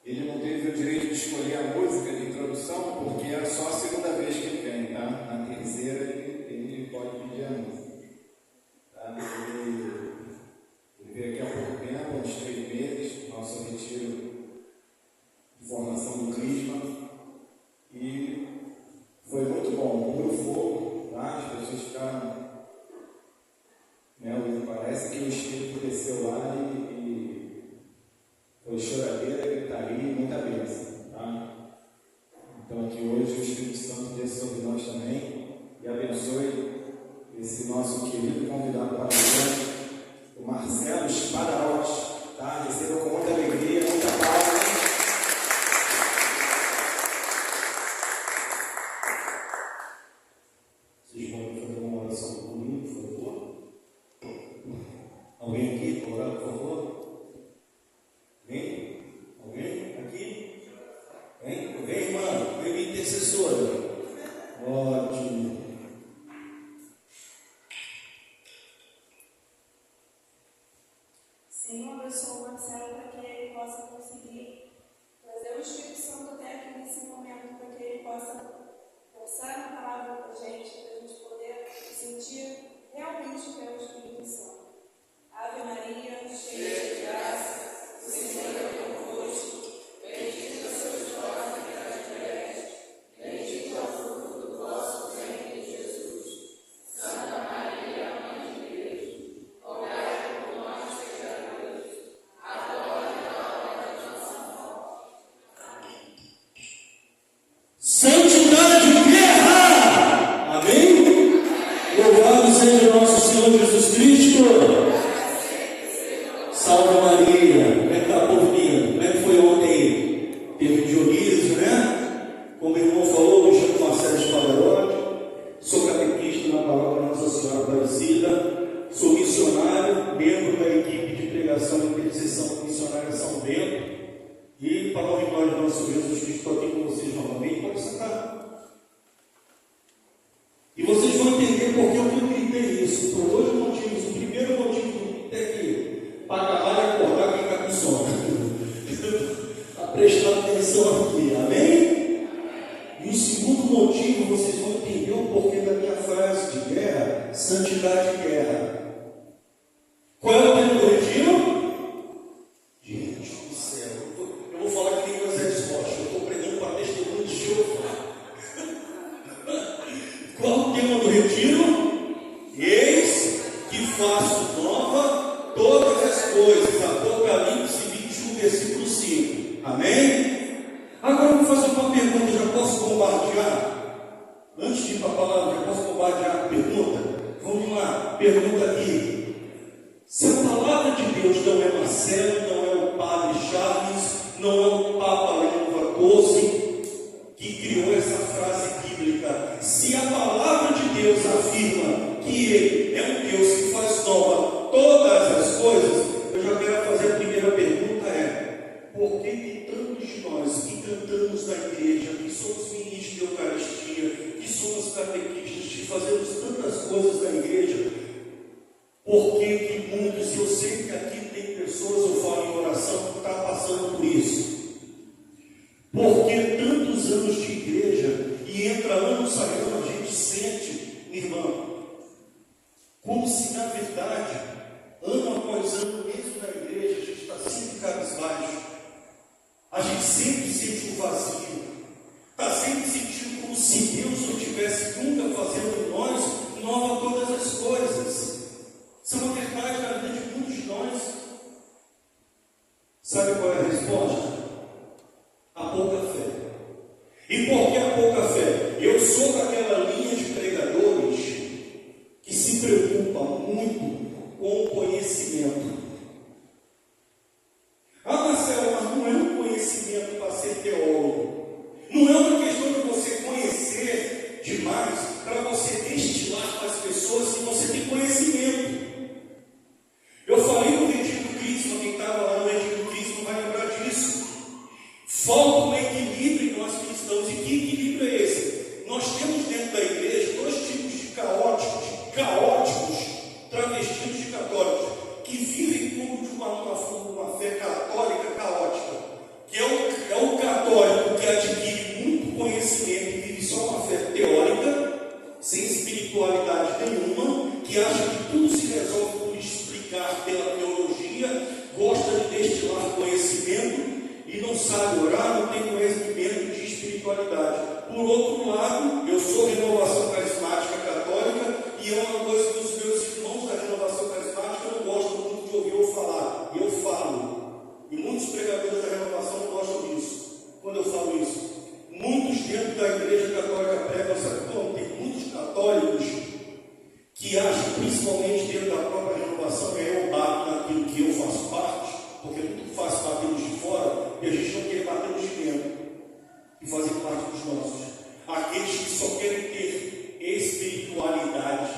Ele não teve o direito de escolher a música de introdução, porque era só a segunda vez que ele vem, tá? Na terceira ele pode pedir a música. Tá? Ele veio aqui há pouco tempo, uns 3 meses, nosso retiro de formação do Crisma, e foi muito bom, puro fogo, tá? As pessoas ficaram, parece que o Espírito desceu lá e foi choradeira, gritaria e muita bênção, tá? Então aqui hoje o Espírito Santo desce sobre nós também e abençoe esse nosso querido convidado para o Marcelo Spadarotti, tá? Receba com muita alegria, muita paz. Vocês podem fazer uma oração comigo, por favor? Alguém aqui para orar, por favor? Vem? Alguém aqui? Vem, irmã, vem minha intercessora. Ótimo. Senhor, abençoa o Marcelo para que ele possa conseguir trazer o Espírito Santo até aqui nesse momento, para que ele possa passar a palavra para a gente poder sentir realmente o que é o Espírito Santo. Ave Maria, cheia de graça, o Senhor é convosco, bendita sois vós entre as mulheres, bendito é o fruto do vosso ventre, Jesus. Santa Maria, Mãe de Deus, rogai por nós, pecadores, agora e na hora de nossa morte. Amém. Santidade e guerra! Amém? Louvado seja nosso Senhor Jesus Cristo. Salve Maria. Como é que está, povo lindo? Como é que foi ontem? Teve Dionísio, né? Como o irmão falou, me chamo Marcelo Spadarotti, sou catequista na palavra Nossa Senhora Aparecida, sou missionário, membro da equipe de pregação e intercessão missionária São Bento, e para o glória do nosso Jesus Cristo, estou aqui com vocês novamente. Pode sentar. E vocês vão entender por que eu gritei isso. Por 2 motivos. O primeiro motivo é que para acabar e acordar quem está com sono. Está prestando atenção aqui, amém? E o segundo motivo, vocês vão entender o porquê da minha frase de guerra, santidade e guerra. Qual é o tema do retiro? Gente do céu, eu vou falar que nem coisa de resposta. Eu estou pregando para testemunho de Jeová. Qual o tema do retiro? Eis que faço nova todas as coisas. Apocalipse 21, versículo 5. Amém? Agora eu vou fazer uma pergunta. Já posso bombardear? Antes de ir para a palavra, já posso bombardear a pergunta? Vamos lá, pergunta aqui. Se a palavra de Deus não é Marcelo, não é o Padre Charles, não é o Papa Leão XIV que criou essa frase bíblica, se a palavra de Deus afirma que Ele é um Deus que faz nova todas as coisas, eu já quero fazer a primeira pergunta: por que tantos de nós que cantamos na igreja, que somos ministros de Eucaristia, que somos catequistas, que fazemos tantas coisas na igreja, por que muitos, eu sei que aqui tem pessoas, eu falo em oração, que estão passando por isso? Por que tantos anos de igreja, e entra ano, sai ano, a gente sente, irmão, como se na verdade, ano após ano, mesmo na igreja, a gente está sempre cabisbaixo, a gente sempre sente um vazio, está sempre sentindo como se Deus não estivesse nunca fazendo em nós nova todas as coisas. Isso é uma verdade na vida de muitos de nós. Sabe qual é a resposta? A pouca fé. E por que a pouca fé? Eu sou daquela linha de pregadores que se preocupa muito com o conhecimento. Ah, Marcelo, mas não é um conhecimento para ser teólogo. Não é uma questão de você conhecer demais para você destilar para as pessoas que você tem conhecimento. Eu falei no retiro do Crisma, quem estava lá no retiro do Crisma vai lembrar disso. Falta um equilíbrio em nós cristãos. E que equilíbrio é esse? Nós temos dentro da igreja 2 tipos de caóticos travestidos de católicos. que vivem como de uma fé católica caótica, que é o católico que adquire muito conhecimento e vive só uma fé teórica, sem espiritualidade nenhuma, que acha que tudo se resolve por explicar pela teologia, gosta de destilar conhecimento e não sabe orar, não tem conhecimento de espiritualidade. Por outro lado, eu sou renovação carismática católica e é uma coisa que os meus irmãos da renovação carismática não gostam muito de ouvir eu falar. E eu falo. E muitos pregadores da renovação não gostam disso. Quando eu falo isso, muitos dentro da igreja católica pregam essa coisa. Tem muitos católicos que acham, principalmente dentro da própria renovação, que eu bato naquilo que eu faço parte, porque é muito fácil bater nos de fora e a gente não quer bater nos de dentro e fazer parte dos nossos. Aqueles que só querem ter espiritualidade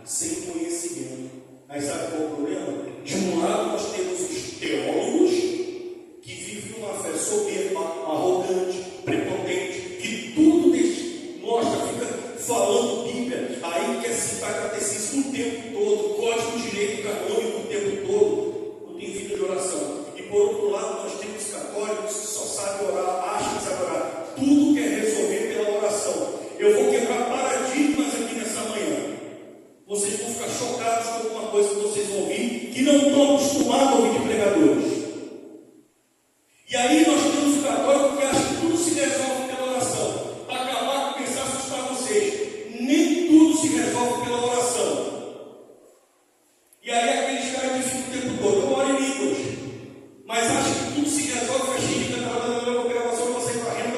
sem conhecimento. Aí sabe qual é o problema? De um lado nós temos os teólogos que vivem uma fé soberba, arrogante, prepotente, que tudo mostra, fica falando Bíblia, aí quer citar catecismo o tempo todo, código de direito canônico o tempo todo, não tem vida de oração. E por outro lado nós temos católicos que só sabem orar, acham que sabem orar, tudo quer resolver pela oração. Eu vou quebrar paradigmas aqui nessa manhã. Vocês vão ficar chocados com alguma coisa que vocês vão ouvir, que não estão acostumados a ouvir de pregadores. E aí nós temos o católico que acha que tudo se resolve pela oração. Para acabar com pensar, assustar vocês, nem tudo se resolve pela oração. E aí aqueles caras que ficam o tempo todo, eu oro em línguas, mas acham que tudo se resolve, faz xírica, gravação, você varrendo,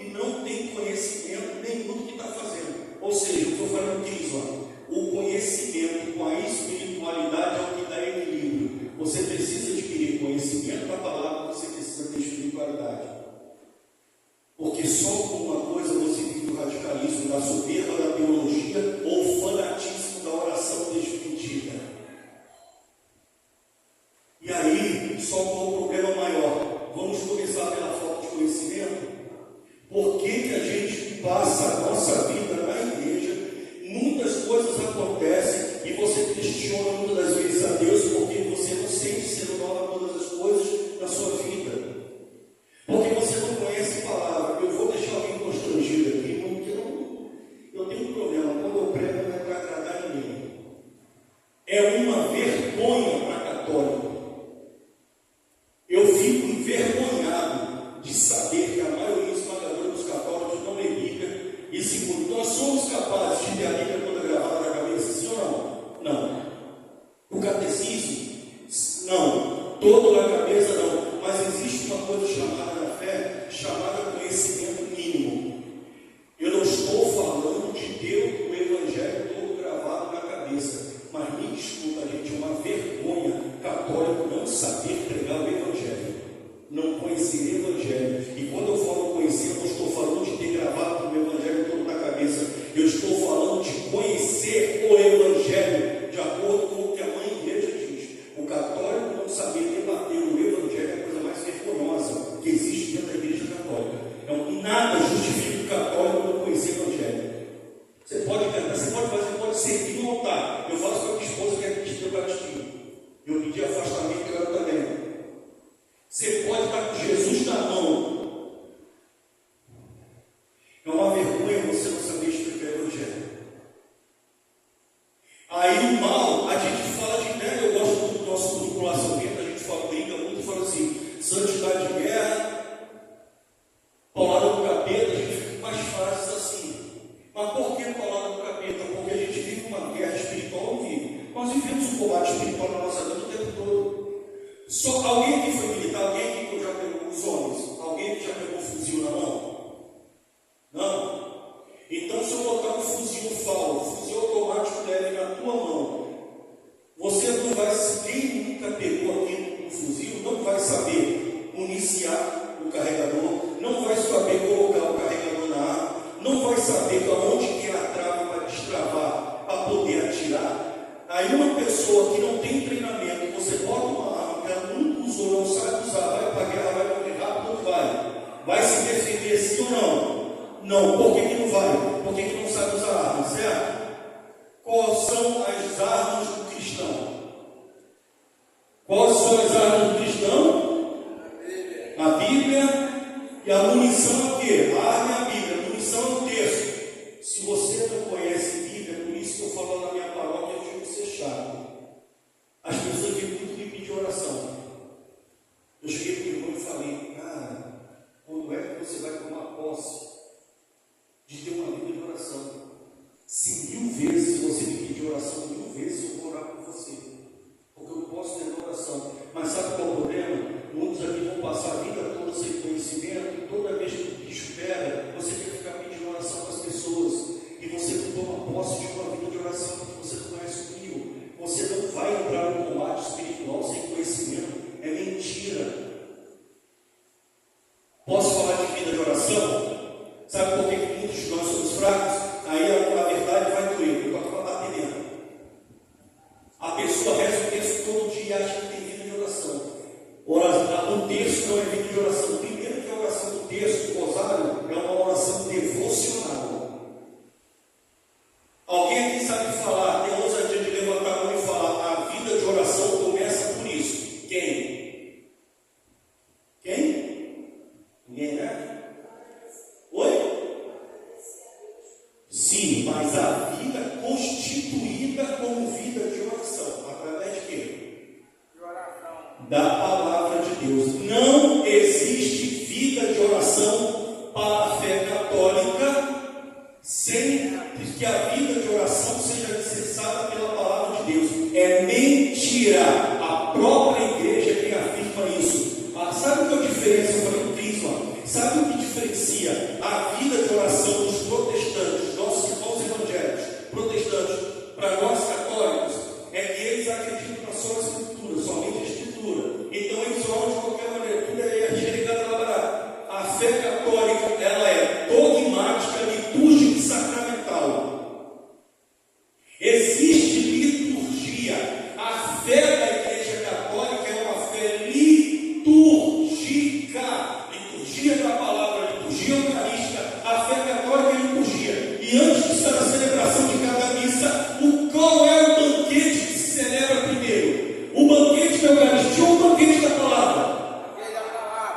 e não tem conhecimento nenhum do que está fazendo. Ou seja, eu estou falando disso, o conhecimento com a espiritualidade é o que dá equilíbrio. Você precisa adquirir conhecimento da palavra, você precisa ter espiritualidade. Porque só com uma coisa você vive o radicalismo da soberba da teologia ou o fanatismo da oração desmentida. E aí, só com o problema maior. Vamos começar pela falta de conhecimento. Por que a gente passa a nossa vida na igreja? Muitas coisas acontecem e você questiona muitas das vezes a Deus porque você não sente ser nova todas as coisas na sua vida. Porque você não conhece a palavra. Eu vou deixar alguém constrangido aqui, porque eu tenho um problema. Quando eu prego não é para agradar ninguém. É uma vergonha para católico. Eu fico envergonhado de saber que a maioria esmagadora dos católicos não lê Bíblia. E segundo, nós somos capazes de ter a Bíblia toda gravada na cabeça, sim ou não? Não. O catecismo? Não. Todo na cabeça não. Mas existe uma coisa chamada na fé, chamada conhecimento mínimo. Eu não estou falando de ter o Evangelho todo gravado na cabeça. Mas me desculpa, gente, é uma vergonha católico não saber pregar o Evangelho. Não conhecer o Evangelho. E quando eu falo conhecer, eu não estou falando de ter gravado o Evangelho todo na cabeça. Eu estou falando de conhecer o Evangelho de acordo com o que a mãe igreja diz. O católico não saber debater o Evangelho é a coisa mais vergonhosa que existe dentro da igreja católica. Então, nada justifica o católico não conhecer o Evangelho. Você pode cantar, você pode fazer, pode servir no altar. Eu faço com a minha esposa que é cristã batistinha. Eu pedi afastamento e ela também. Você pode estar com Jesus na mão. É uma vergonha você não saber explicar o Evangelho. Aí o mal, a gente fala de guerra, eu gosto muito do nosso tripulação dentro, a gente fala, brinca muito, fala assim, santidade de guerra, palavra do capeta, a gente fica com mais frases assim. Mas por que palavra do capeta? Porque a gente vive uma guerra espiritual, não vive. Nós vivemos um combate espiritual na nossa vida o tempo todo. Só alguém que foi militar, alguém que já pegou os homens, alguém que já pegou fuzil na mão? Não. Então, se eu botar um fuzil fuzil automático leve na tua mão, você não vai, quem nunca pegou aqui um fuzil, não vai saber municiar o carregador, não vai saber colocar o carregador na arma, não vai saber aonde que é a trava para destravar, para poder atirar. Aí uma pessoa que não tem treinamento, você bota uma arma que ela nunca usou, não sabe usar, vai para a guerra, vai morrer rápido, não vai. Vai se defender sim ou não? Não. Por que não vai? Porque que não sabe usar arma, certo? Quais são as armas do cristão? Quais são as armas do cristão? A Bíblia. E a munição é o quê? A arma é a Bíblia, a munição é o texto. Se você não conhece Bíblia, por isso que eu falo na minha paróquia, eu digo ser chato. As pessoas vêm muito me pedir oração. Eu cheguei para o irmão e falei, cara, quando é que você vai tomar posse de ter uma vida de oração? Se 1000 vezes você me pedir oração, 1000 vezes eu vou orar por você. Porque eu posso ter oração. Mas sabe qual é o problema? Muitos aqui vão passar a vida toda sem conhecimento, e toda vez que o bicho pega, você quer ficar pedindo oração para as pessoas. E você não toma posse de uma vida de oração, porque você não conhece o Rio. Você não vai entrar no combate espiritual sem conhecimento. É mentira. Posso falar de vida de oração? Sabe por que muitos de nós somos fracos? Aí a verdade vai doer. Eu estou bater dentro. A pessoa reza o texto todo dia e acha que tem vida de oração. O texto não é vida de oração. Primeiro que a oração do texto, do rosário, é uma oração devocional. Alguém aqui sabe falar, tem ousadia de levantar a mão e falar, a vida de oração começa por isso. Quem? Ninguém, né? Oi? Sim, mas a vida constituída como vida de oração. Através de quê? De oração. Da palavra de Deus. Não existe vida de oração para a fé católica sem que a vida de oração seja necessária pela palavra de Deus. É mentira. A própria igreja que afirma isso. Sabe o que é a diferença? Eu falei no Crisma. Sabe o que diferencia a vida de oração dos protestantes, nossos irmãos evangélicos, protestantes, para nós católicos? É que eles acreditam na só escritura, somente a escritura. Então eles oram de qualquer maneira, tudo é religado elaborado. A fé católica, ela é dogmática, litúrgica e sacramental. Existe liturgia. A fé da Igreja Católica é uma fé litúrgica. Liturgia da palavra, liturgia eucarística. A fé católica é liturgia. E antes disso, na celebração de cada missa, qual é o banquete que se celebra primeiro? O banquete da Eucaristia ou o banquete da palavra?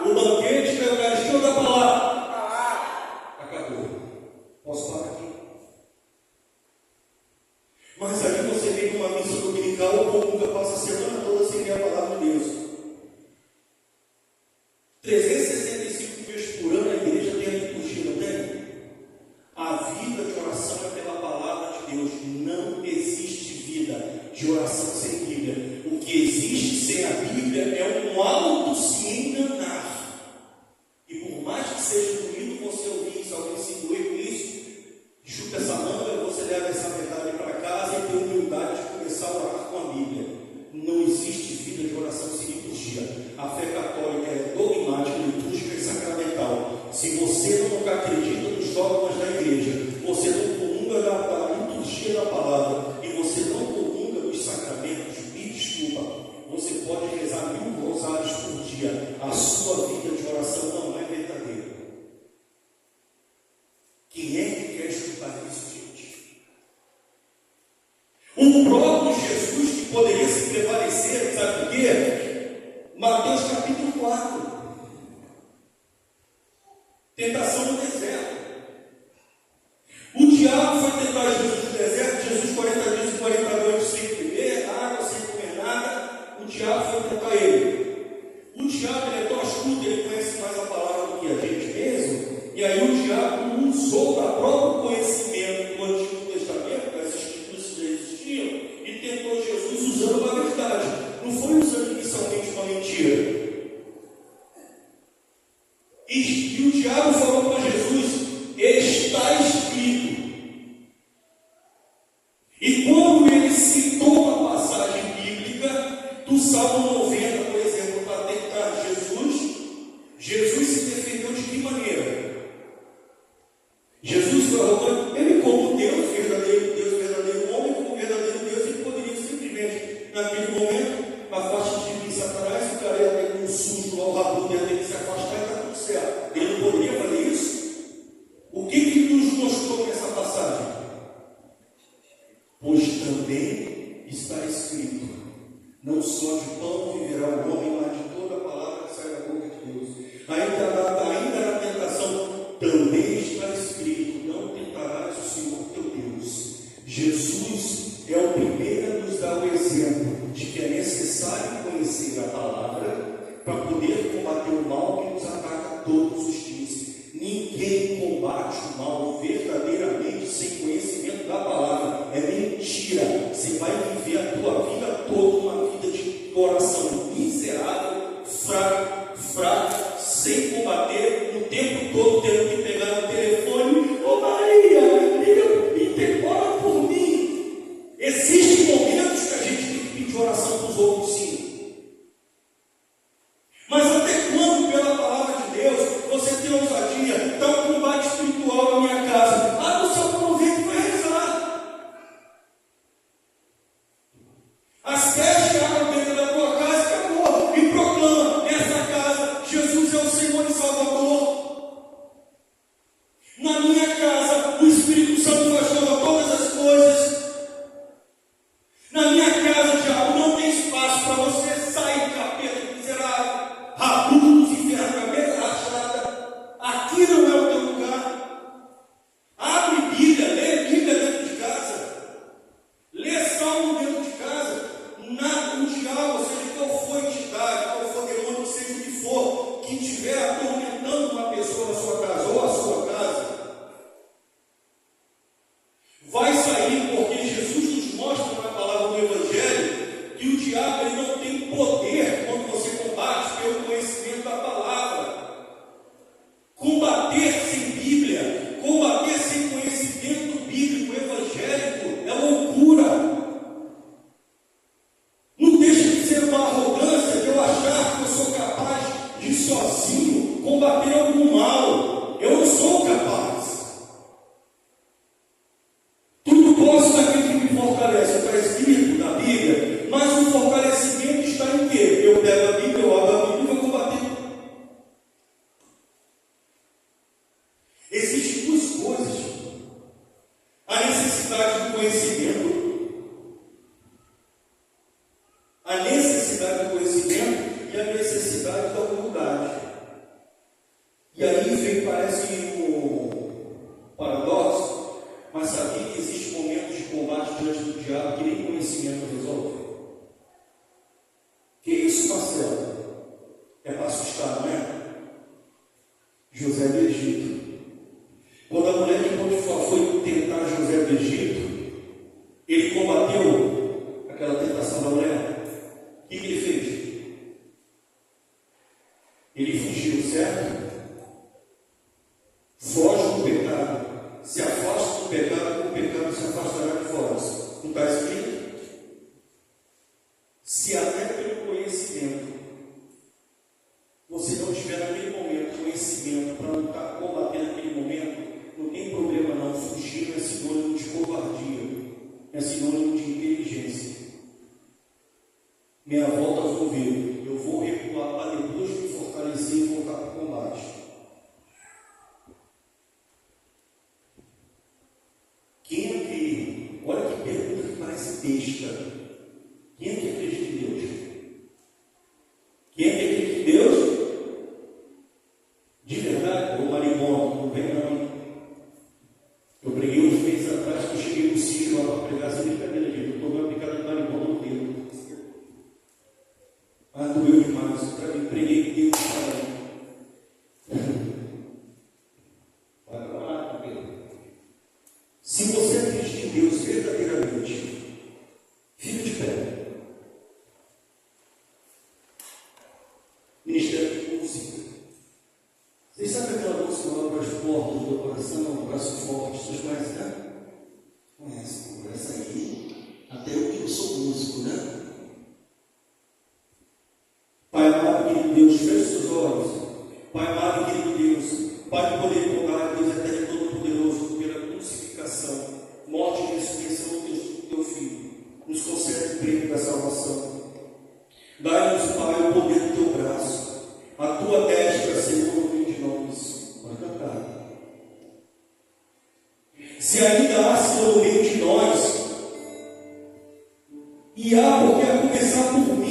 O banquete da Eucaristia ou da palavra? Acabou. Posso parar aqui? Mas aí você vem com uma missa dominical, o povo nunca passa a semana toda sem ler a palavra de Deus. 365 vezes por ano a igreja tem a liturgia, não tem? A vida de oração é pela palavra de Deus. Não existe vida de oração sem Bíblia. O que existe sem a Bíblia é um auto se enganar. E por mais que seja doído você ouvir isso, alguém se doer com isso, chuta essa manga, você leva essa verdade para casa e tem humildade de começar a orar com a Bíblia. Não existe vida de oração sem liturgia. A fé católica é dogmática, litúrgica e sacramental. Se você não acredita nos dogmas da igreja, você não comunga da liturgia da palavra e você não comunga dos sacramentos, me desculpa, você pode rezar 1000 rosários por dia. A sua vida de oração não é verdadeira. Quem é que quer escutar isso, gente? O próprio Jesus, que poderia se prevalecer, sabe por quê? Mateus capítulo 4. Tentação no deserto. O diabo foi tentar Jesus no deserto, Jesus 40 dias e 40 noites sem beber água, sem comer nada. O diabo foi tentar ele. O diabo ele é tão astuto, ele conhece mais a palavra do que a gente mesmo. E aí o diabo usou da próprio conhecimento do Antigo Testamento, as escrituras que já existiam, e tentou Jesus usando uma verdade. Não foi usando inicialmente uma mentira. E o diabo falou para Jesus: está escrito. E quando ele citou uma passagem bíblica do Salmo 90, por exemplo, para tentar Jesus, Jesus se defendeu de que maneira? Jesus foi arrogante. Ele, como Deus, verdadeiro homem, como verdadeiro Deus, ele poderia simplesmente, naquele momento, afaste de mim, Satanás, o cara ia ter um susto ao rabudo, ia ter que se afastar e está tudo certo. Ele não poderia fazer isso? O que nos mostrou nessa passagem? Pois também está escrito: Não só de pão viverá o homem, mas de toda a palavra que sai da boca de Deus. Ainda na tentação, também está escrito: não tentarás o Senhor teu Deus. Jesus é o primeiro a nos dar o exemplo de que é necessário conhecer a palavra para poder combater o mal que nos ataca todos os dias. Ninguém combate o mal verdadeiramente sem conhecimento da palavra. É mentira. Você vai viver a tua vida toda uma vida de oração miserável, fraco, sem combater, o tempo todo tendo que pegar no telefone: ô Maria, liga, ora por mim. Existem momentos que a gente tem que pedir oração para os outros, sim. Mas até quando, pela palavra de Deus, você tem ousadia? Está um combate espiritual na minha casa. Abre o seu convite para rezar. As pestes que abrem dentro da tua casa, acabou. E proclama: nessa casa, Jesus é o Senhor e Salvador. Na minha casa, o Espírito Santo faz todas as coisas. Na minha casa, diabo, não tem espaço para você sair, capeta miserável, rabudo dos infernos, cabeça rachada. Aqui não é o teu lugar. Abre Bíblia, lê Bíblia dentro de casa. Lê Salmo dentro de casa. O diabo, seja qual for entidade, qual for demônio, seja o que for, que estiver atormentando uma pessoa na sua casa ou a sua casa, vai sair, porque Jesus nos mostra na palavra do Evangelho que o diabo ele não tem poder quando você combate pelo conhecimento da palavra. Combater sem Bíblia, combater sem conhecimento bíblico evangélico é loucura. Não deixa de ser uma arrogância de eu achar que eu sou capaz de sozinho combater algum mal. Eu não sou capaz. Tudo posso naquele que me fortalece. Está escrito na Bíblia. Mas o fortalecimento está em quê? Eu pego a Bíblia, eu abro a Bíblia e vou combater. Existem duas coisas: a necessidade do conhecimento. A necessidade do conhecimento e a necessidade da humildade. E aí vem, parece um paradoxo, mas sabia que existem momentos de combate diante do diabo que nem conhecimento resolve? Que isso, Marcelo? É para assustar, não é? José do Egito. Quando a mulher de Potifar foi tentar José do Egito, ele combateu aquela tentação da mulher. O que ele fez? Ele fugiu, certo? Foge do pecado. Se afasta do pecado, o pecado se afastará de vós. Não está escrito? Se até pelo conhecimento você não tiver naquele momento conhecimento para não estar combatendo naquele momento, não tem problema não. Fugir não é sinônimo de covardia, é sinônimo de inteligência. Minha volta vou ver, eu vou recuar para depois me fortalecer e voltar para o combate. Quem é que, olha que pergunta que parece besta, quem é que acredita em Deus? Quem é que acredita em Deus? De verdade, ou maribondo, não vem não. Eu preguei uns meses atrás que eu cheguei no sítio lá para pregar, sem brincadeira, gente. Eu tomei uma picada de maribondo no dedo. Ah, doeu demais. Para mim, preguei que Deus está aí. Vai para lá, Pedro. Se você acredita em Deus verdadeiramente, fica de pé. Ministério de música. Vocês sabem aquela música lá para as portas do coração, um braço forte, vocês conhecem, né? Conhecem, essa aí. Até eu que eu sou músico, né? Pai amado, querido Deus, feche seus olhos. Pai amado, querido Deus, Pai de poder e bondade, Deus eterno e todo-poderoso, pela crucificação, morte e ressurreição do teu Filho, nos concede o prêmio da salvação. Dai-nos, Pai, o poder do teu braço, a tua destra, Senhor, no meio de nós. Pode cantar. Se ainda há, Senhor, no meio de nós, e há, porque a começar por mim,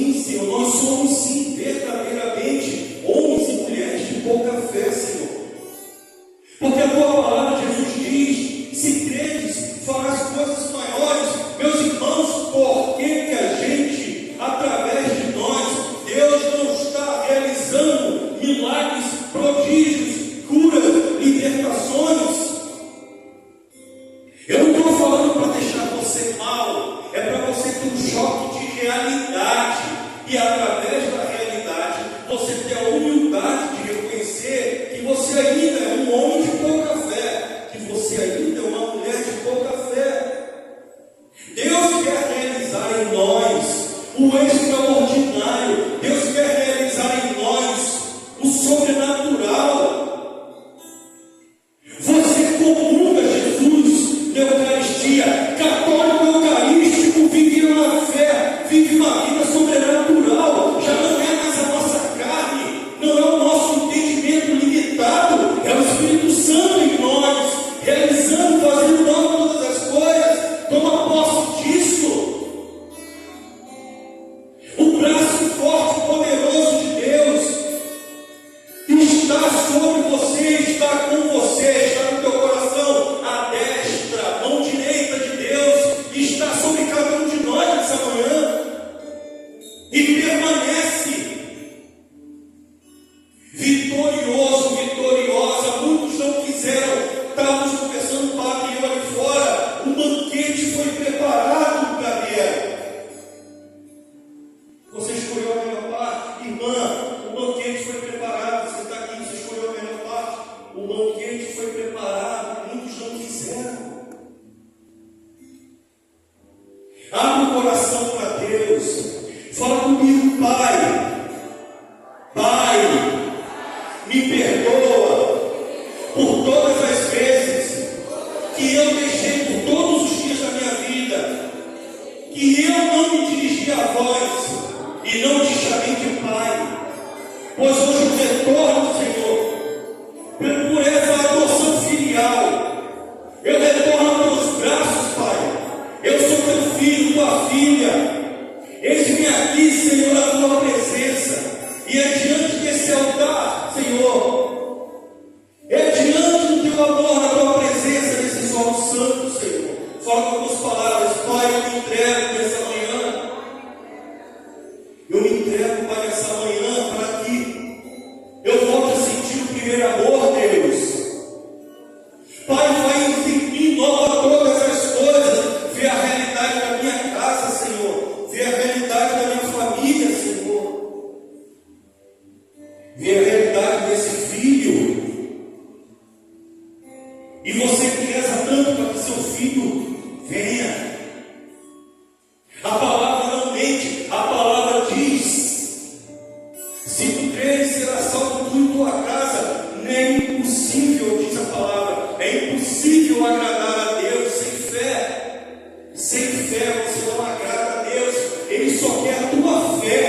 Nós somos sim verdadeiramente homens e mulheres de pouca fé, Senhor. Porque a tua palavra, Jesus diz: se credes, farás coisas maiores. Meus irmãos, por que a gente, através de nós, Deus não está realizando milagres, prodígios, curas, libertações? Eu não estou falando para deixar você mal, é para você ter um choque de realidade, e através da realidade você ter a humildade de reconhecer que você ainda é um homem de pouca fé, que você ainda é uma mulher de pouca fé. Deus quer realizar em nós o extraordinário, Deus quer realizar em nós o sobrenatural. Você comunga Jesus na Eucaristia, católico eucarístico, vive uma fé, vive uma vida sobrenatural. Já não é mais a nossa carne, não é o nosso entendimento limitado, é o Espírito Santo em nós, realizando, fazendo todas as coisas. Toma posse disso. O braço forte e poderoso de Deus está sobre você, está com você, está no teu coração. A destra, a mão direita de Deus está sobre cada um de nós nessa manhã e permanece vitorioso, vitoriosa. Muitos não quiseram. Estávamos conversando, o padre e eu ali fora. O banquete foi preparado, Gabriel. Você escolheu a melhor parte, irmã. O banquete foi preparado. Você está aqui, você escolheu a melhor parte. O banquete foi preparado. Muitos não quiseram. Abre o coração para Deus. Fala comigo, Pai. Pai, me perdoa por todas as vezes que eu deixei por todos os dias da minha vida, que eu não me dirigi a vós e não te chamei de Pai. Pois hoje eu retorno, Senhor, por essa adoção filial. Eu retorno aos teus braços, Pai. Eu sou teu filho, tua filha. Eis-me aqui, Senhor, na tua presença. E é diante desse altar, Senhor, é diante do teu amor, na tua presença, nesse solo santo, Senhor. Fala com as palavras, Pai, eu me entrego nessa manhã. Eu me entrego, Pai, nessa manhã, para que eu volte a sentir o primeiro amor, Deus. Pai, vai em mim, nova todas as coisas. Vê a realidade da minha casa, Senhor. Vê a realidade da minha família, Senhor. Vê a realidade desse filho. E você que reza tanto para que seu filho venha. A palavra não mente, a palavra diz: se tu creres, será salvo tu e tua casa. Não é impossível, diz a palavra, é impossível agradar a Deus sem fé. Sem fé você não agrada a Deus. Ele só quer a tua fé.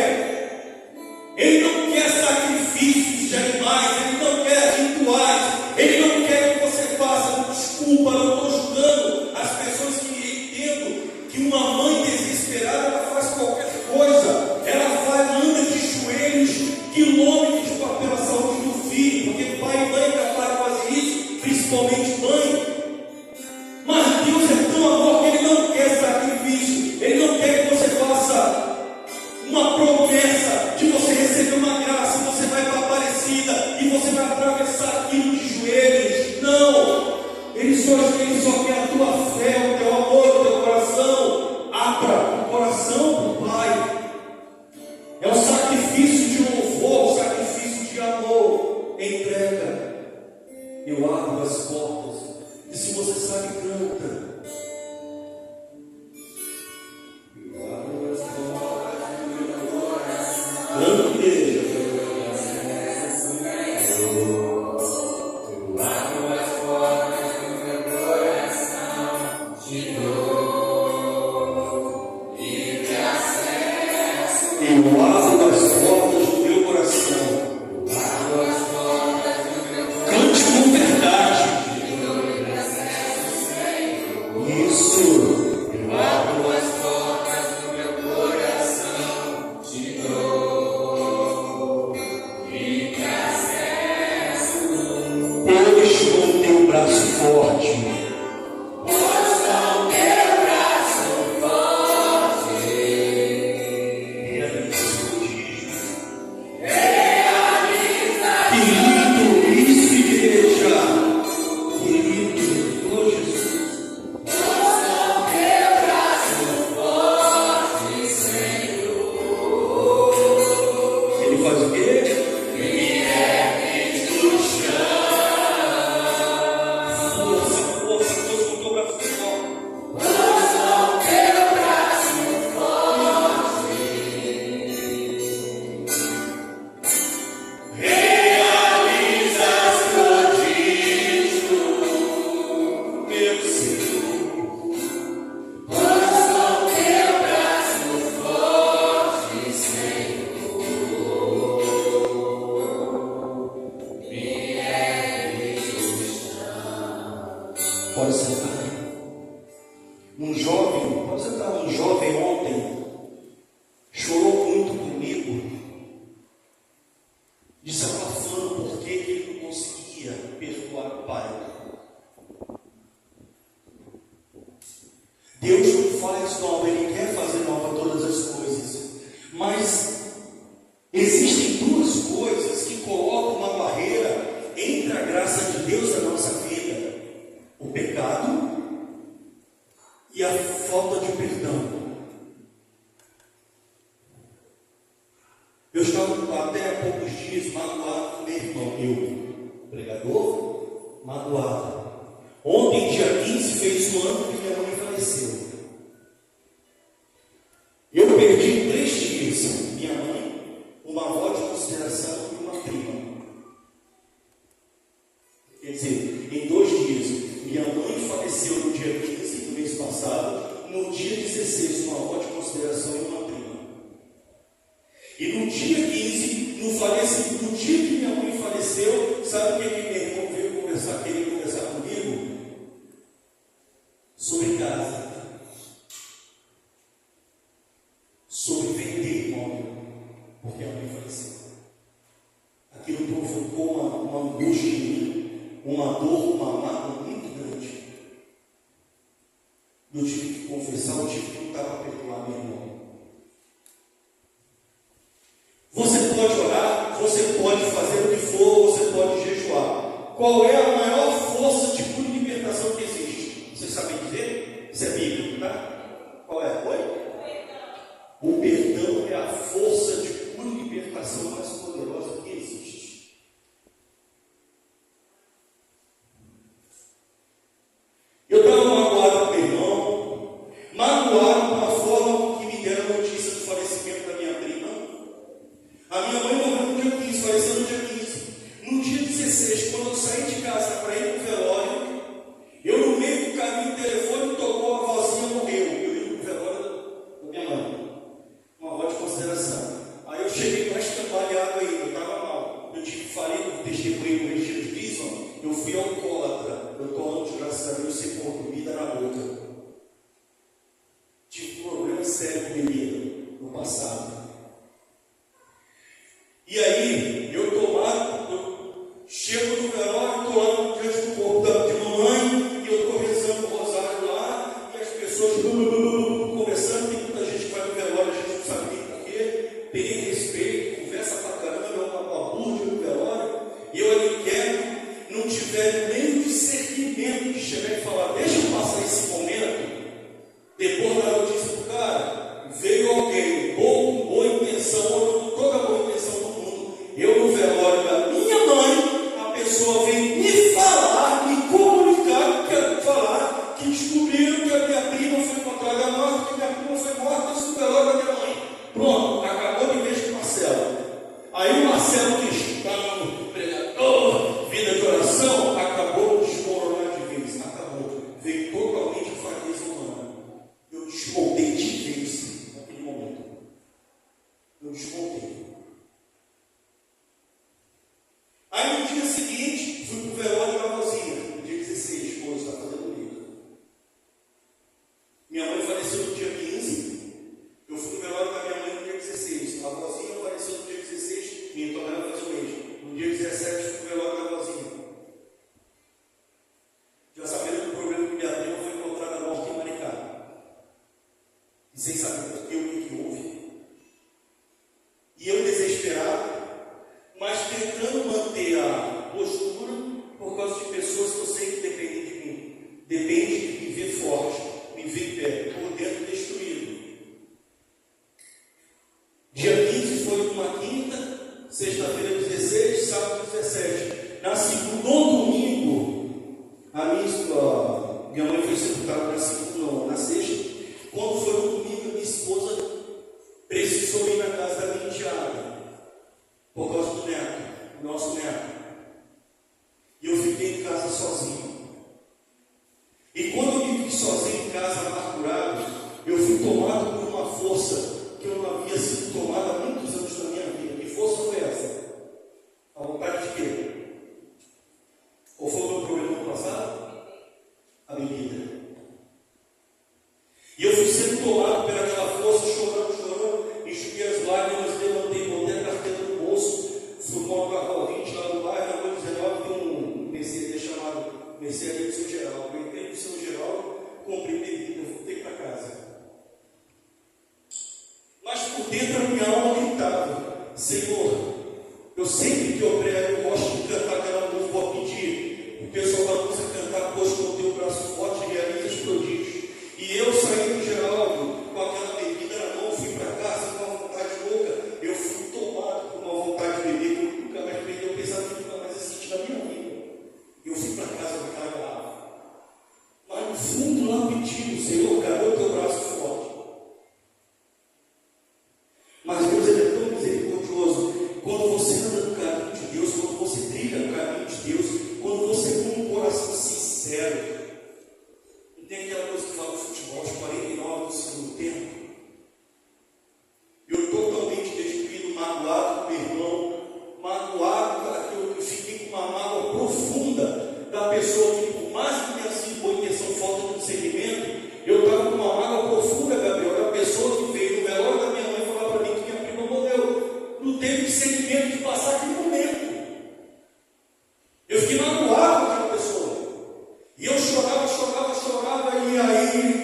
Ele não quer sacrifícios de animais, ele não quer rituais, ele não quer que você faça. Desculpa, não estou julgando as pessoas que entendem que uma mãe desesperada ela faz qualquer coisa, ela vai, anda de joelhos, quilômetros pela saúde do filho, porque pai e mãe é capaz de fazer isso, principalmente mãe. Mas Deus é tão amor que Ele não quer sacrifício, Ele não quer que você faça uma promessa de você receber uma graça, você vai para a Aparecida e você vai atravessar aquilo de joelhos. Não! Ele só quer a tua fé, o teu amor, o teu coração. Abra o coração para o Pai. É um sacrifício de louvor, um sacrifício de amor. Entrega. Eu abro as portas. E se você sabe, canta. Eu abro as portas do meu coração. Canta, igreja. Eu abro as portas do meu coração de novo. Livre acesso. Eu abro as portas do meu coração. Eu abro as portas do meu coração. Cante com verdade. Isso. Eu abro as portas do meu coração de novo. braço forte. Pode sentar. Um jovem ontem chorou muito comigo, desabafando porque ele não conseguia perdoar o pai. Deus não faz nova, Ele quer fazer nova todas as coisas, mas existem duas coisas que colocam uma barreira entre a graça de Deus na nossa vida: o pecado e a falta de perdão. Eu estava até há poucos dias magoado com meu irmão, pregador, magoado. Ontem, dia 15, fez um ano que minha mãe faleceu. Eu perdi 3 dias, minha mãe, uma avó de consideração e uma prima. Quer dizer, em 2 dias, minha mãe faleceu no dia 15 do mês passado, no dia 16, uma avó de consideração e uma prima. E no dia 15, no dia que minha mãe faleceu, sabe o que meu irmão veio querer conversar comigo? Sobre casa. Sobre vender imóvel, porque a mãe faleceu. Aquilo provocou uma angústia em mim, uma dor, uma mágoa muito grande. Eu tive que confessar, eu tive que lutar para perdoar meu irmão. Você pode orar, você pode fazer o que for, você pode jejuar. Qual é a maior força de cura e libertação que existe? Vocês sabem dizer? Isso é bíblico, tá? Qual é? Oi? O perdão é a força de cura e libertação mais poderosa que existe. Eu estava magoado com o meu irmão, magoado com a forma que me deram a notícia do falecimento da minha prima. A minha mãe morreu no dia 15, faleceu no dia 15. No dia 16, quando eu saí de casa para ir para o velório, eu no meio do caminho, o telefone tocou, a vozinha morreu. Eu ia para o velório da minha mãe, uma avó de consideração. Aí eu cheguei mais trabalhado ainda, eu estava mal. Eu tive falido, testemunhei no retiro de Bison, eu fui alcoólatra. Eu estou antes, graças a Deus, sem pôr comida na boca. Tive problema sério com bebida no passado. E aí, eu chego no velório, estou lá diante do corpo de mamãe, e eu estou rezando o rosário lá, e as pessoas conversando, tem muita gente que vai no velório, a gente não sabe nem porquê, tem respeito, conversa pra caramba, é uma babúrdia no velório, e eu ali quieto, não tiver nem o discernimento de chegar e falar, deixa eu passar esse momento, depois da notícia do cara, veio alguém, boa intenção, toda a boa intenção do mundo, eu no velório da minha mãe, a pessoa vem me falar, me comunicar, falar que descobriram que a minha prima foi encontrada morta, que a minha prima foi morta no velório da minha mãe. Pronto, acabou de vez com o Marcelo. Aí o Marcelo cristão, pregador, vida de oração, acabou de desmoronar de vez, acabou. Veio uma quinta, sexta-feira 16, sábado 17. No domingo, minha mãe foi sepultada na sexta. Quando foi no domingo, minha esposa precisou ir na casa da minha enteada, por causa do neto, do nosso neto. E eu fiquei em casa sozinho. E quando eu me vi sozinho em casa, amargurado, eu fui tomado por uma força que eu não havia sido tomado há muitos anos da minha vida. Que força foi essa? A vontade de quê? Qual foi o meu problema no passado? A bebida. E eu fui sendo tomado por aquela força, chorando, enxuguei as lágrimas, levantei, botei a carteira no bolso, fui com a carro 20 lá no bairro, na rua 19, tem um mercearia chamado Mercearia do Seu Geraldo. Eu entrei no Seu Geraldo, comprei bebida, voltei para casa. Mas por dentro a minha alma gritava: Senhor, eu sempre que eu prego, eu gosto de cantar aquela música, vou pedir o pessoal da música cantar, pois com o teu braço forte realiza os prodígios. E eu saí do Geraldo com aquela bebida na mão, fui para casa com uma vontade louca. Eu fui tomado por uma vontade de beber, que eu nunca mais bebi, eu pensava que nunca mais ia sentir na minha vida. Eu fui para casa com aquela garrafa. Mas no fundo lá pedindo: Senhor, cadê o teu braço forte? Mas Deus, Ele é tão misericordioso. Quando você anda no caminho de Deus, quando você trilha no caminho de Deus, quando você tem um coração sincero. Não tem aquela coisa que fala do futebol, aos 49 do segundo tempo. Eu totalmente destruído, magoado com meu irmão, magoado, cara, que eu fiquei com uma mágoa profunda da pessoa que, por mais que tenha sido boa intenção, falta de discernimento, eu estava com uma mágoa profunda, Gabriel, da pessoa que veio no velório da minha mãe falar para mim que minha prima morreu. Não teve discernimento de passar aquele momento. Eu fiquei magoado com aquela pessoa. E eu chorava, e aí,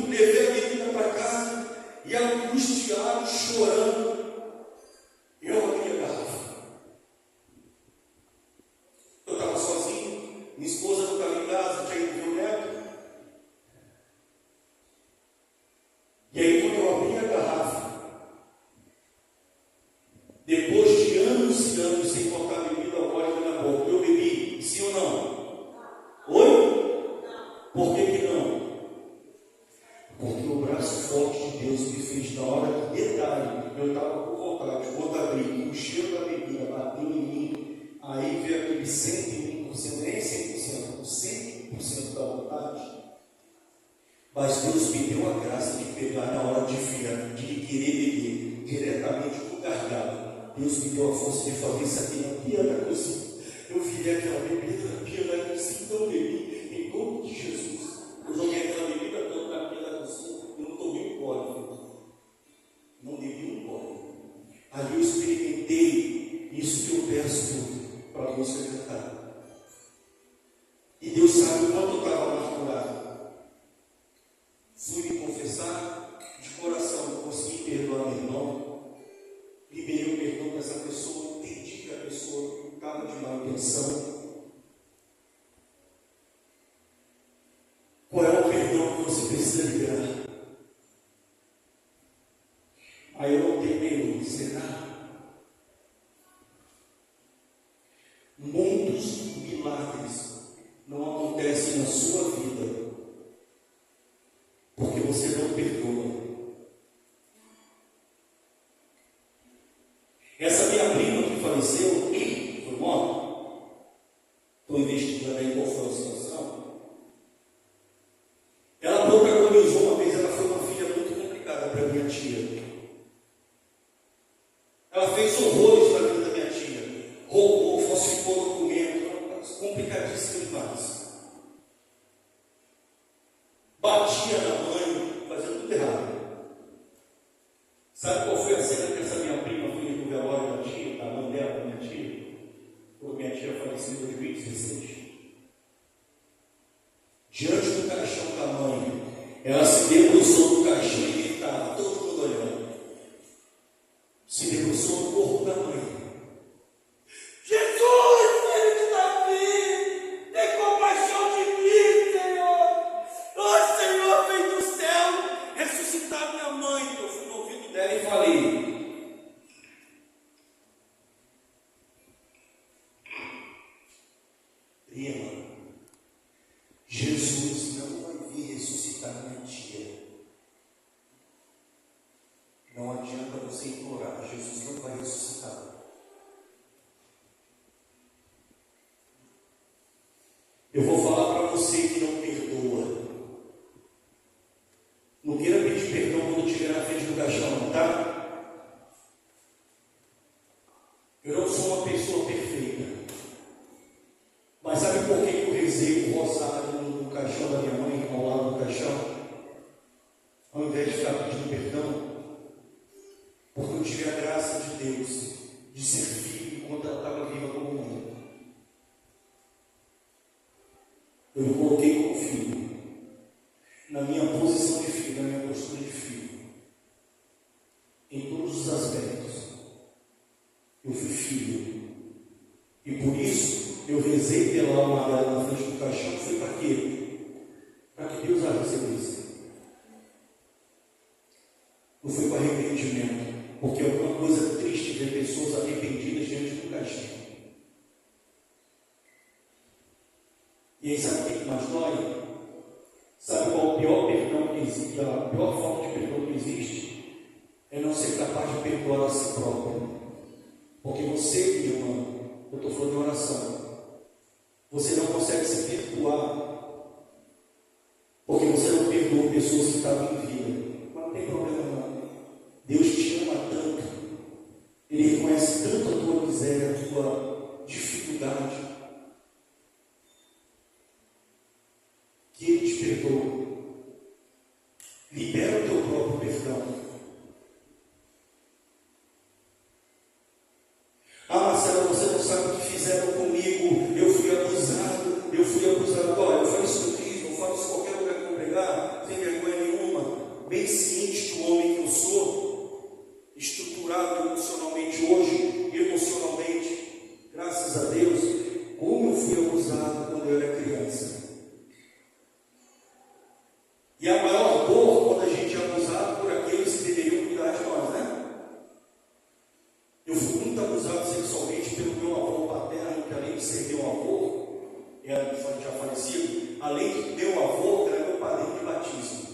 levei a bebida para casa, e angustiado, chorando, eu abri a garrafa. Eu estava sozinho, minha esposa não estava em casa, tinha ido ver o neto. E aí, quando eu abri a garrafa, depois de anos e anos sem colocar bebida alcoólica na boca, eu bebi, sim ou não? Oi? Por que não? Porque o braço forte de Deus me fez, na hora que detalhe, eu estava com vontade, quando abri, o cheiro da bebida bateu em mim, aí veio aquele 101%, nem 100%, 100% da vontade. Mas Deus me deu a graça de pegar na hora de querer beber, diretamente com o gargalo. Deus me deu a força de fazer isso aqui na pia da cozinha. Eu virei aquela bebida na pia da cozinha, então bebi, em nome de Jesus. Eu joguei aquela bebida toda na pia da cozinha, eu não tomei um gole, não bebi um gole. Ali eu experimentei isso que eu peço para a música cantar. E Deus sabe o quanto eu estava amargurado. Fui me confessar de coração, consegui perdoar meu irmão, liberei o perdão dessa pessoa, entendi que a pessoa estava de má intenção. Qual é o perdão que você precisa liberar? Aí eu não tenho nenhum, será? Muitos milagres não acontecem na sua vida porque você não perdoa. Essa minha prima que faleceu, foi morta. Estou investigando aí qual foi a situação. Ela protagonizou uma vez, ela foi uma filha muito complicada para minha tia. Ela fez horrores na vida da minha tia. Roubou, falsificou documentos, complicadíssimo demais. Batia na mãe, fazia tudo errado. Sabe qual foi a cena que essa minha prima foi no velório da tia, da mãe dela, da minha tia? Quando minha tia faleceu em 2016. Diante do caixão da mãe, ela se debruçou no caixão e estava todo mundo olhando. Se debruçou no corpo da mãe. Jesus, filho de Davi, tem compaixão de mim, Senhor. Oh, Senhor, vem do céu ressuscitar minha mãe. Eu fui no ouvido Não adianta você implorar, Jesus não vai ressuscitar. Eu vou falar para você que não perdoa. Não queira pedir perdão quando estiver na frente do caixão, tá? Eu não sou uma pessoa perfeita. Mas sabe por que eu rezei o rosário no caixão da minha mãe, ao lado do caixão? Ao invés de ficar pedindo perdão? Porque eu tive a graça de Deus de ser filho enquanto ela estava viva como mãe. Eu me coloquei como filho, na minha posição de filho, na minha postura de filho, em todos os aspectos. Eu fui filho, e por isso eu rezei pela alma dela na frente do caixão. Foi para quê? Para que Deus a recebesse. Não foi para arrependimento, porque é uma coisa triste ver pessoas arrependidas diante do caixão. E aí sabe o que mais dói? Sabe qual o pior perdão que existe? A pior forma de perdão que existe é não ser capaz de perdoar a si próprio. Porque você, minha irmã, eu estou falando de oração, você não consegue se perdoar porque você não perdoou pessoas que estavam em vida. Mas não tem problema não. Deus te ama tanto, Ele reconhece tanto a tua miséria, a tua dificuldade, que Ele te perdoa. Libera o teu próprio perdão. Ah, Marcelo, você não sabe o que fizeram comigo. Eu fui abusado. Olha, eu falo isso no Cristo, eu falo isso em qualquer lugar que eu pregar, sem vergonha nenhuma. Bem ciente do homem que eu sou, estruturado emocionalmente hoje, graças a Deus, como eu fui abusado quando eu era criança. E a maior dor quando a gente é abusado por aqueles que deveriam cuidar de nós, né? Eu fui muito abusado sexualmente pelo meu avô paterno, que além de ser meu avô, era já falecido, além de meu avô, era meu padrinho de batismo.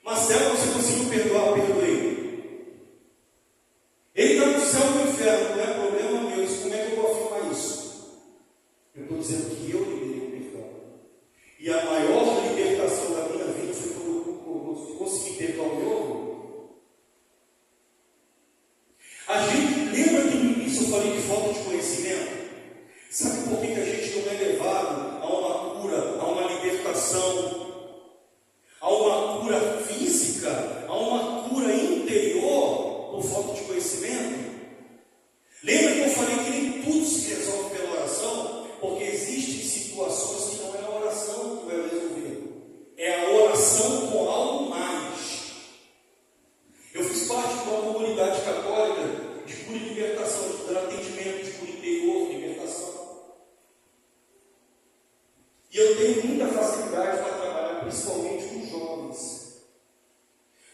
Marcelo, você conseguiu perdoar? Perdoei. Ele está no céu e no inferno, não é problema meu. Como é que eu vou afirmar isso? Eu estou dizendo que eu liberei o perdão. E a maior libertação da minha vida foi quando eu consegui perdoar o meu avô. A gente lembra que no início eu falei de falta de conhecimento? Sabe por que a gente não é levado a uma cura, a uma libertação, a uma cura física, a uma cura interior por falta de conhecimento? Lembra que eu falei que nem tudo se resolve pela oração? Porque existem situações que não é a oração que vai resolver, é a oração com algo mais. Eu fiz parte de uma comunidade católica de cura e libertação, de atendimento de cura interior, libertação. E eu tenho muita facilidade para trabalhar, principalmente com jovens.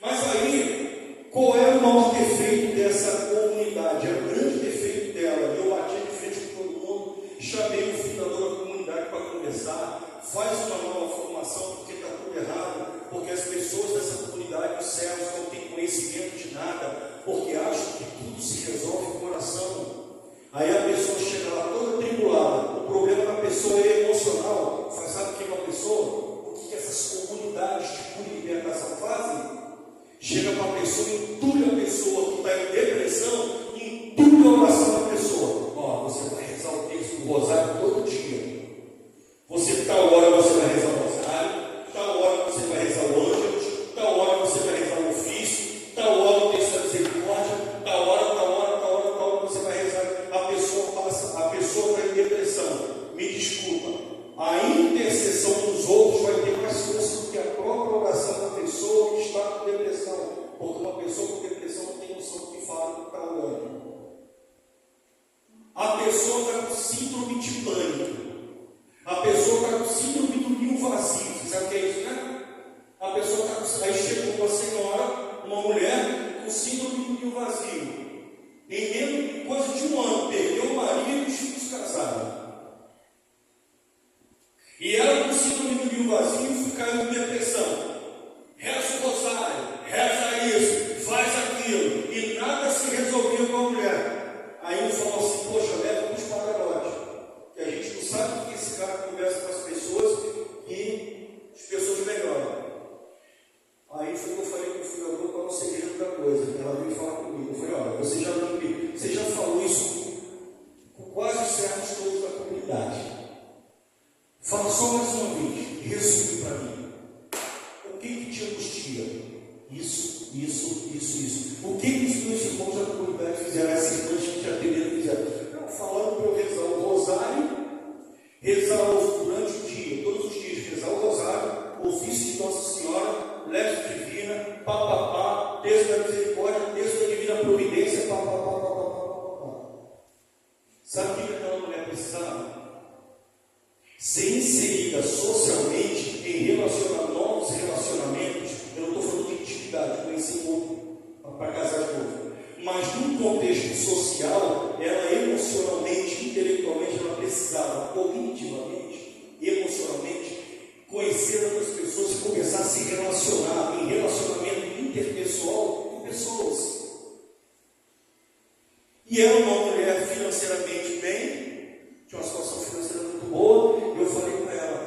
Mas aí, qual era o maior defeito dessa comunidade? Era o grande defeito dela. Eu bati de frente com todo mundo, chamei o fundador da comunidade para conversar, faz uma nova formação, porque está tudo errado, porque as pessoas dessa comunidade, os céus, não têm conhecimento de nada, porque acham que tudo se resolve com oração. Aí a pessoa chega lá toda tribulada. O problema da pessoa é emocional. Sabe o que é uma pessoa? O que essas comunidades de cura e libertação fazem? Chega para a pessoa, entulha a pessoa que está em depressão, entulha a oração da pessoa. Ó, você vai rezar o texto do rosário todo dia. Você, tal hora você vai rezar o rosário, tal hora você vai rezar o ângelus, tal hora você vai rezar o ofício, tal hora o texto da misericórdia, tal hora você vai rezar. A pessoa está em depressão. Me desculpa, a intercessão dos outros vai ter mais força do que a própria oração da pessoa que está com depressão. Porque uma pessoa com depressão não tem noção do que fala, do que está orando. A pessoa está com síndrome de pânico. A pessoa está com síndrome do ninho vazio. Você sabe o que é isso, né? A pessoa está com... Aí chegou uma senhora, uma mulher, com síndrome do ninho vazio. Em menos de coisa de um ano, perdeu o marido e os filhos casados. E ela, com síndrome do ninho vazio, caiu em depressão. segunda coisa, ela veio falar comigo. Eu falei, olha, você já falou isso com quase os servos todos da comunidade. Fala só mais uma vez, e resume para mim. O que te angustia? Isso. O que os meus irmãos da comunidade fizeram? As irmãs que te atenderam fizeram? Não, falando para eu rezar o rosário, rezar durante o dia, todos os dias, rezar o rosário, o ofício de Nossa Senhora, Leste Divina, papapá, texto da misericórdia, texto da divina providência, papapá. Sabe o que aquela mulher precisava? Ser inserida socialmente em novos relacionamentos. Eu não estou falando de intimidade, conheci um outro para casar de novo. Mas num contexto social, ela emocionalmente, intelectualmente, ela precisava, cognitivamente, emocionalmente, conhecer outras pessoas e começar a se relacionar em relacionamento interpessoal com pessoas. E ela é uma mulher financeiramente bem, tinha uma situação financeira muito boa, e eu falei para ela,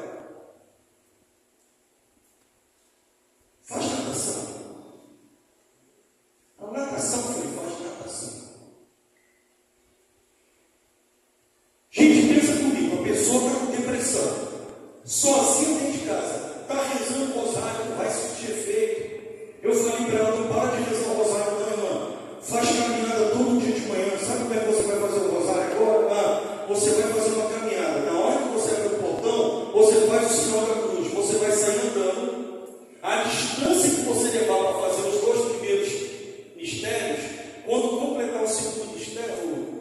faz natação. A natação, eu falei, faz natação. Gente, pensa comigo, uma pessoa está com depressão, sozinha dentro de casa, está rezando o rosário, não vai sentir efeito. Eu falei para ela, não para de rezar o rosário, não, irmã. Faz caminhada todo dia de manhã. Sabe como é que você vai fazer o rosário agora? Você vai fazer uma caminhada. Na hora que você abre o portão, você faz o sinal da cruz. Você vai sair andando. A distância que você levar para fazer os 2 primeiros mistérios, quando completar o segundo mistério,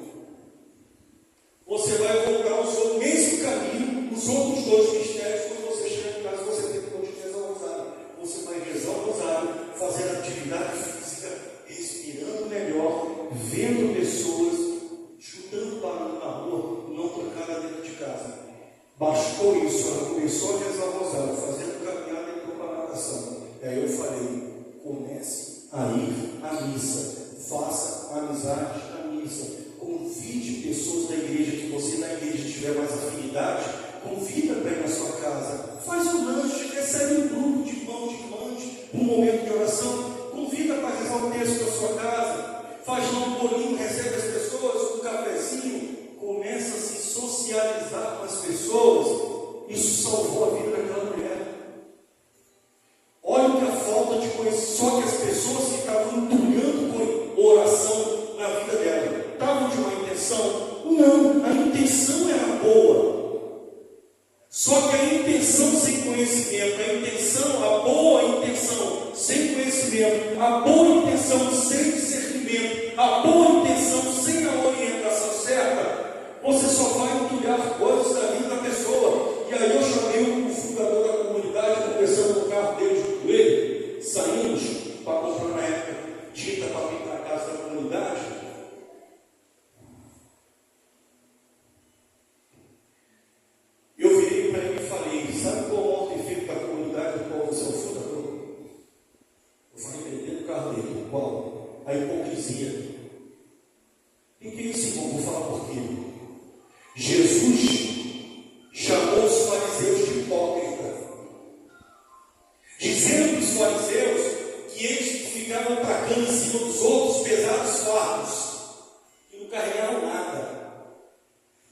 você vai voltar o mesmo caminho, os outros 2 mistérios. Quando você chegar em casa, você tem que continuar rezar o rosário. Você vai rezar o rosário, fazer atividade física, respirando melhor, vendo pessoas, chutando barulho na rua, não trancada dentro de casa. Bastou isso, ela começou a rezar o rosário, fazendo caminhada e para a natação. E aí eu falei, comece a ir à missa, faça amizade na missa, convide pessoas da igreja, que você na igreja tiver mais afinidade, convida para ir na sua casa, faz um lanche, recebe um grupo de irmãos e irmãs, um momento de oração, convida para rezar o texto da sua casa, faz lá um bolinho, recebe as pessoas, um cafezinho, começa a se socializar com as pessoas. Isso salvou a vida daquela mulher. Olha que a falta de conhecimento, só que as pessoas ficavam entulhando com oração na vida dela. Estavam de uma intenção? Não, a intenção era boa. Só que a intenção sem conhecimento, a boa intenção sem conhecimento, a boa intenção sem discernimento, a boa intenção sem a orientação certa, você só vai entulhar coisas da vida da pessoa. E aí eu chamei o fundador da comunidade, conversando no carro dele junto com ele, saímos para comprar na época tinta para pintar a casa da comunidade. Eu virei para ele e falei, sabe qual é o defeito da comunidade do qual você é o fundador? Eu falei para ele dentro do carro dele, qual? A hipocrisia. E que é isso, irmão? Vou falar por quê? Jesus chamou os fariseus de hipócrita, dizendo para os fariseus que eles ficavam tragando em cima dos outros pesados fardos e não carregavam nada.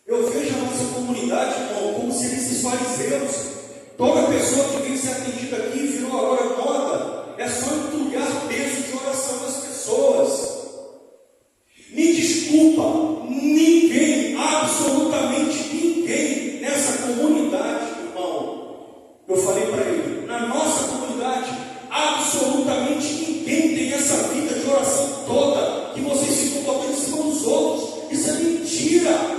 Eu vejo a nossa comunidade, irmão, como se esses fariseus, toda pessoa que vem ser atendida aqui virou agora moda, é só entulhar peso de oração das pessoas. Me desculpa, ninguém, absolutamente ninguém nessa comunidade, irmão, eu falei para ele, na nossa comunidade, absolutamente ninguém tem essa vida de oração toda, que vocês ficam botando em cima dos outros. Isso é mentira.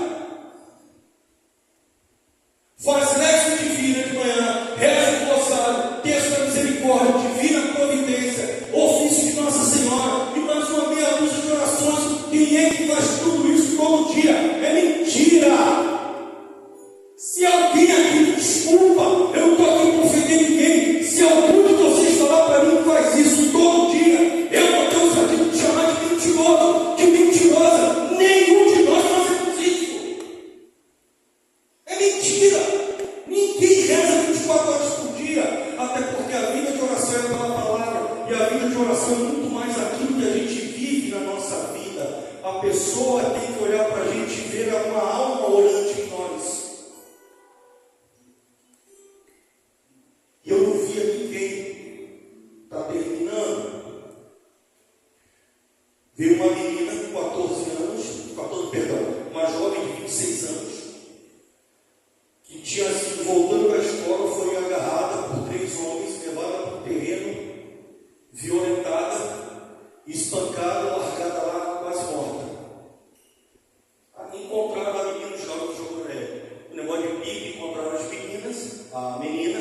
Faz Leste Divina de manhã, reza o rosário, texto da misericórdia, divina providência, ofício de Nossa Senhora, e mais uma meia dúzia de orações. Quem é que faz tudo isso todo dia? É mentira! Se alguém aqui me desculpa, eu não estou aqui para ofender ninguém. Se algum de vocês falar para mim que faz isso todo dia, eu vou ter ousadia de chamar de mentiroso, de mentirosa. Nenhum de nós fazemos isso. É mentira. Ninguém reza 24 horas por dia, até porque a vida de oração é pela palavra, e a vida de oração é muito mais aquilo a pessoa tem que olhar para a gente e ver uma alma orante em nós. E eu não via ninguém. Está terminando. Veio uma menina com 14 anos, uma jovem de 26 anos, que tinha sido voltando da escola, foi agarrada por 3 homens, levada para o terreno, violentada, espancada, largada lá, quase morta. Encontraram a menina, o negócio de pique, encontraram as meninas, a menina,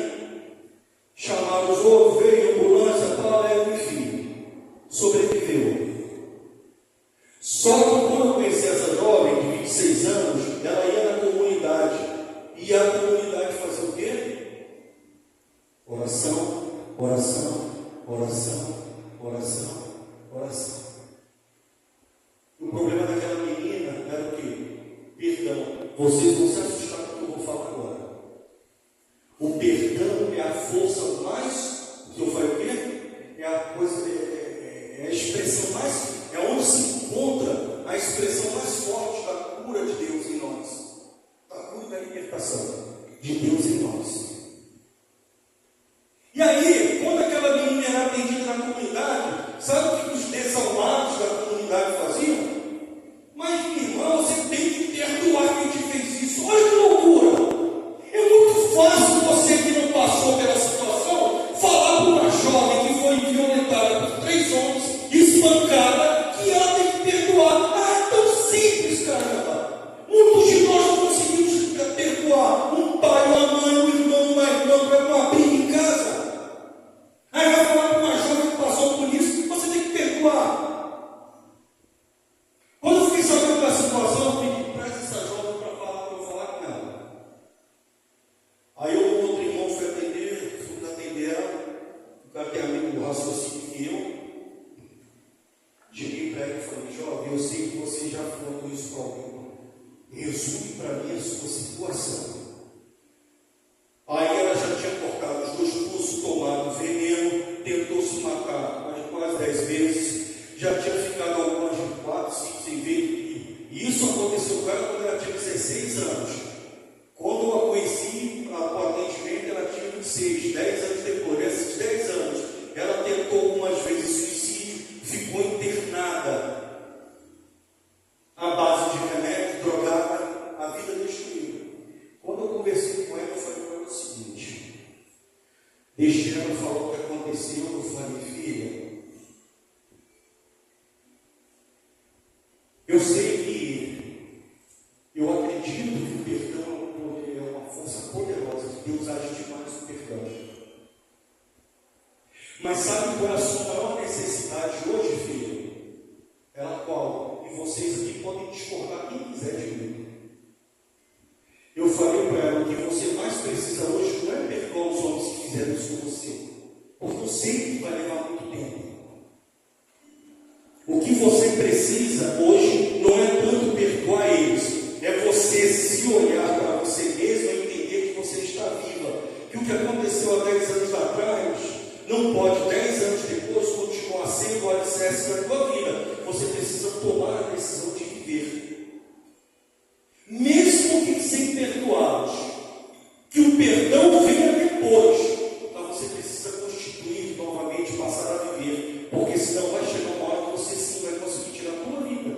chamaram os outros, veio a ambulância, leva o filho, sobreviveu. Só que quando eu conheci essa jovem de 26 anos, ela ia na comunidade, e a comunidade fazia o quê? Oração, oração, oração, oração, oração. O problema daquela menina era o quê? Perdão. Vocês vão se assustar com o que eu vou falar agora. O perdão é a força mais, que eu falei o quê? É a coisa, é a expressão mais, é onde se encontra a expressão mais forte da cura de Deus em nós. Da cura e da libertação de Deus em nós. E aí, quando aquela menina era atendida na comunidade, sabe o que os desalmados da comunidade faziam? Mas, minha irmã, você tem que perdoar quem te fez isso. Olha que loucura! É muito fácil você que não passou pela situação falar para uma jovem que foi violentada por 3 homens, espancada, que ela tem que perdoar. Ah, é tão simples, caramba! Muitos de nós não conseguimos perdoar um pai, uma mãe, um irmão, uma irmã para uma briga em casa. Aí vai falar para uma jovem que passou por isso, você tem que perdoar. Quando eu fiquei sabendo da situação, eu pedi para essa jovem para eu falar com ela. Aí o outro irmão foi atender ela, o cara que é amigo do raciocínio que eu. Cheguei para ela e falei, jovem, eu sei que você já falou isso para alguém. Resume para mim a sua situação. Aí ela já tinha cortado os 2 pulsos, tomado veneno, tentou se matar quase 10 vezes, já tinha ficado algumas de 4, 5, 6 vezes. E isso aconteceu com ela quando ela tinha 16 anos. Quando eu a conheci, aparentemente ela tinha 26, 10 anos depois. Nesses 10 anos, ela tentou algumas vezes suicídio, ficou internada à base de remédio, drogada, a vida destruída. Quando eu conversei com ela, eu falei para ela o seguinte: deixei ela falar o que aconteceu. Eu falei, filha, eu sei que, eu acredito que o perdão é uma força poderosa, que Deus age demais no perdão. Mas sabe qual é a sua maior necessidade hoje, filha? Ela qual? E vocês aqui podem discordar quem quiser de mim. Eu falei para ela que você mais precisa hoje não é perdoar os homens que fizeram isso com você, porque eu sei que vai levar muito tempo. O que você precisa hoje não é tanto perdoar eles, é você se olhar para você mesmo e entender que você está viva, que o que aconteceu há 10 anos atrás não pode 10 anos depois continuar sendo o alicerce da tua vida. Você precisa tomar a decisão de viver, mesmo que sem perdoá-los, que o perdão venha depois, mas você precisa constituir novamente, passar a viver, porque senão vai chegar uma hora que você sim vai conseguir tirar a tua vida.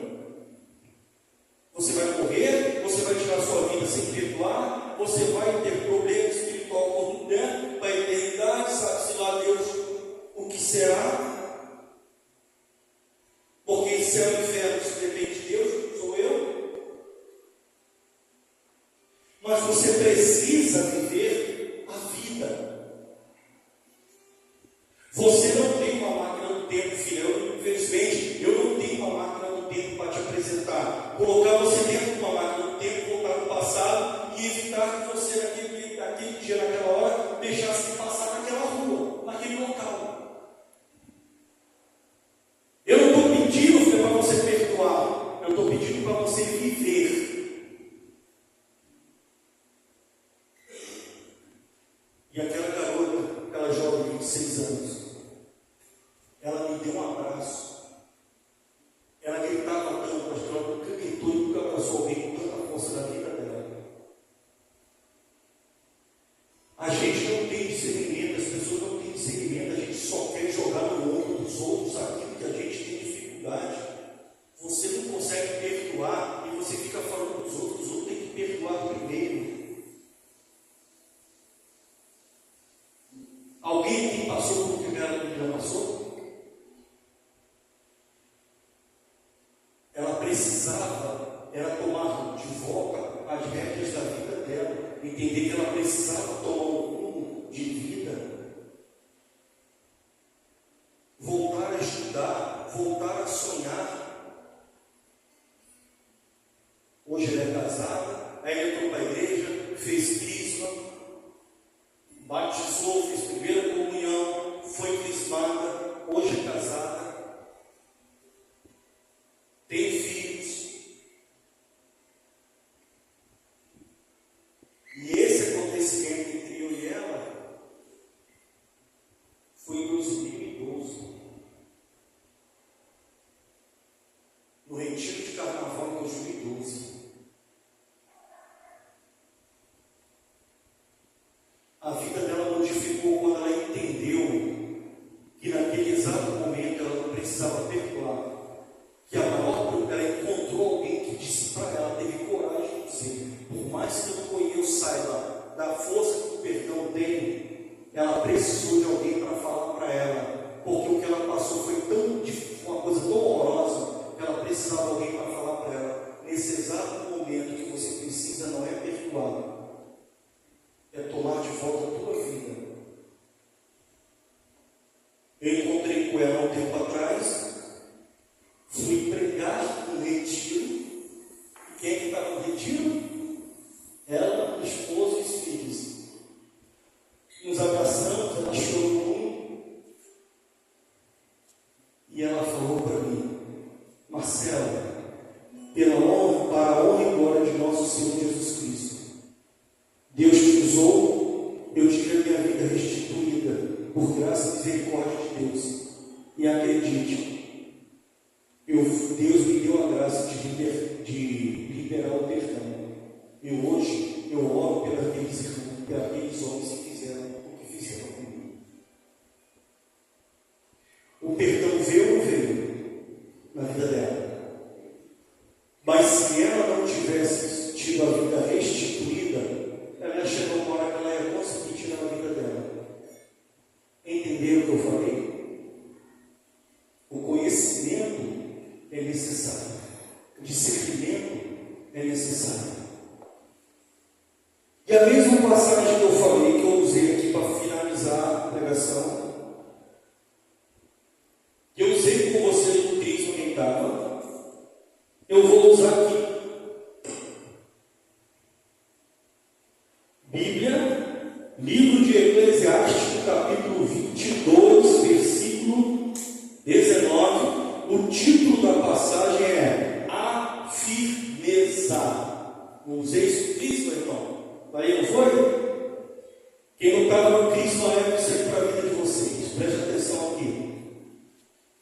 Você vai morrer, você vai tirar a sua vida sem perdoar, você vai ter problema espiritual por dentro, para a eternidade, sabe-se lá Deus o que será. Porque céu e inferno, isso depende de Deus, sou eu. Mas você precisa viver a vida. Você não tem uma máquina do tempo, filho. Infelizmente, eu não tenho uma máquina do tempo para te apresentar. Colocar você dentro de uma máquina do tempo, voltar no passado e evitar que você, naquele dia, naquela hora, deixasse de passar naquela rua, naquele local. Eu não estou pedindo para você perdoar, eu estou pedindo para você viver. E aquela garota, aquela jovem de 26 anos, ela me deu um abraço. Ela gritava tanto, pastor, passou por o que ela já passou? Ela precisava, ela tomar de volta as rédeas da vida dela, entender que ela precisava tomar um rumo de vida, voltar a estudar, voltar a sonhar. Hoje ela é casada, aí entrou para a igreja, fez crisma, batizou, fez primeira comunhão, foi crismada, hoje é casada, tem filhos. E esse acontecimento entre eu e ela foi em 2012, no retiro de carnaval em 2012. A vida dela modificou quando ela entendeu que naquele exato momento ela não precisava perdoar. Que a maior, ela encontrou alguém que disse para ela, teve coragem de dizer, por mais que eu saiba da força que o perdão tem, ela precisou de alguém para falar para ela, porque o que ela passou foi uma coisa tão horrorosa, que ela precisava de alguém para falar para ela, nesse exato momento que você precisa não é perdoar, é tomar de volta a tua vida. Eu encontrei com ela um tempo atrás, fui pregar no retiro. Quem é que estava no retiro? Ela, a esposa e os filhos. Nos abraçamos, ela chorou e ela falou para mim: Marcelo, para a honra e glória de nosso Senhor Jesus Cristo, Deus te usou, eu tive a minha vida restituída por graça e misericórdia de Deus. E acredite, Deus me deu a graça de liberar o perdão. E hoje eu oro pelos homens que fizeram o que fizeram comigo. O perdão veio ou não veio na vida dela? Mas se ela não tivesse tido a vida restituída, ela ia chegar uma hora que ela ia conseguir tirar a vida dela. Entenderam o que eu falei? O conhecimento é necessário, o discernimento é necessário. E a mesma passagem que eu falei, que eu usei aqui para finalizar a pregação, que eu usei com você no Cristo quem estava, eu vou usar aqui. Bíblia, livro de Eclesiastes, capítulo 22, versículo 19. O título da passagem é A Firmeza. Não usei isso Cristo, irmão? Aí não foi? Quem não estava no Cristo na época, isso aqui para a vida de vocês. Preste atenção aqui.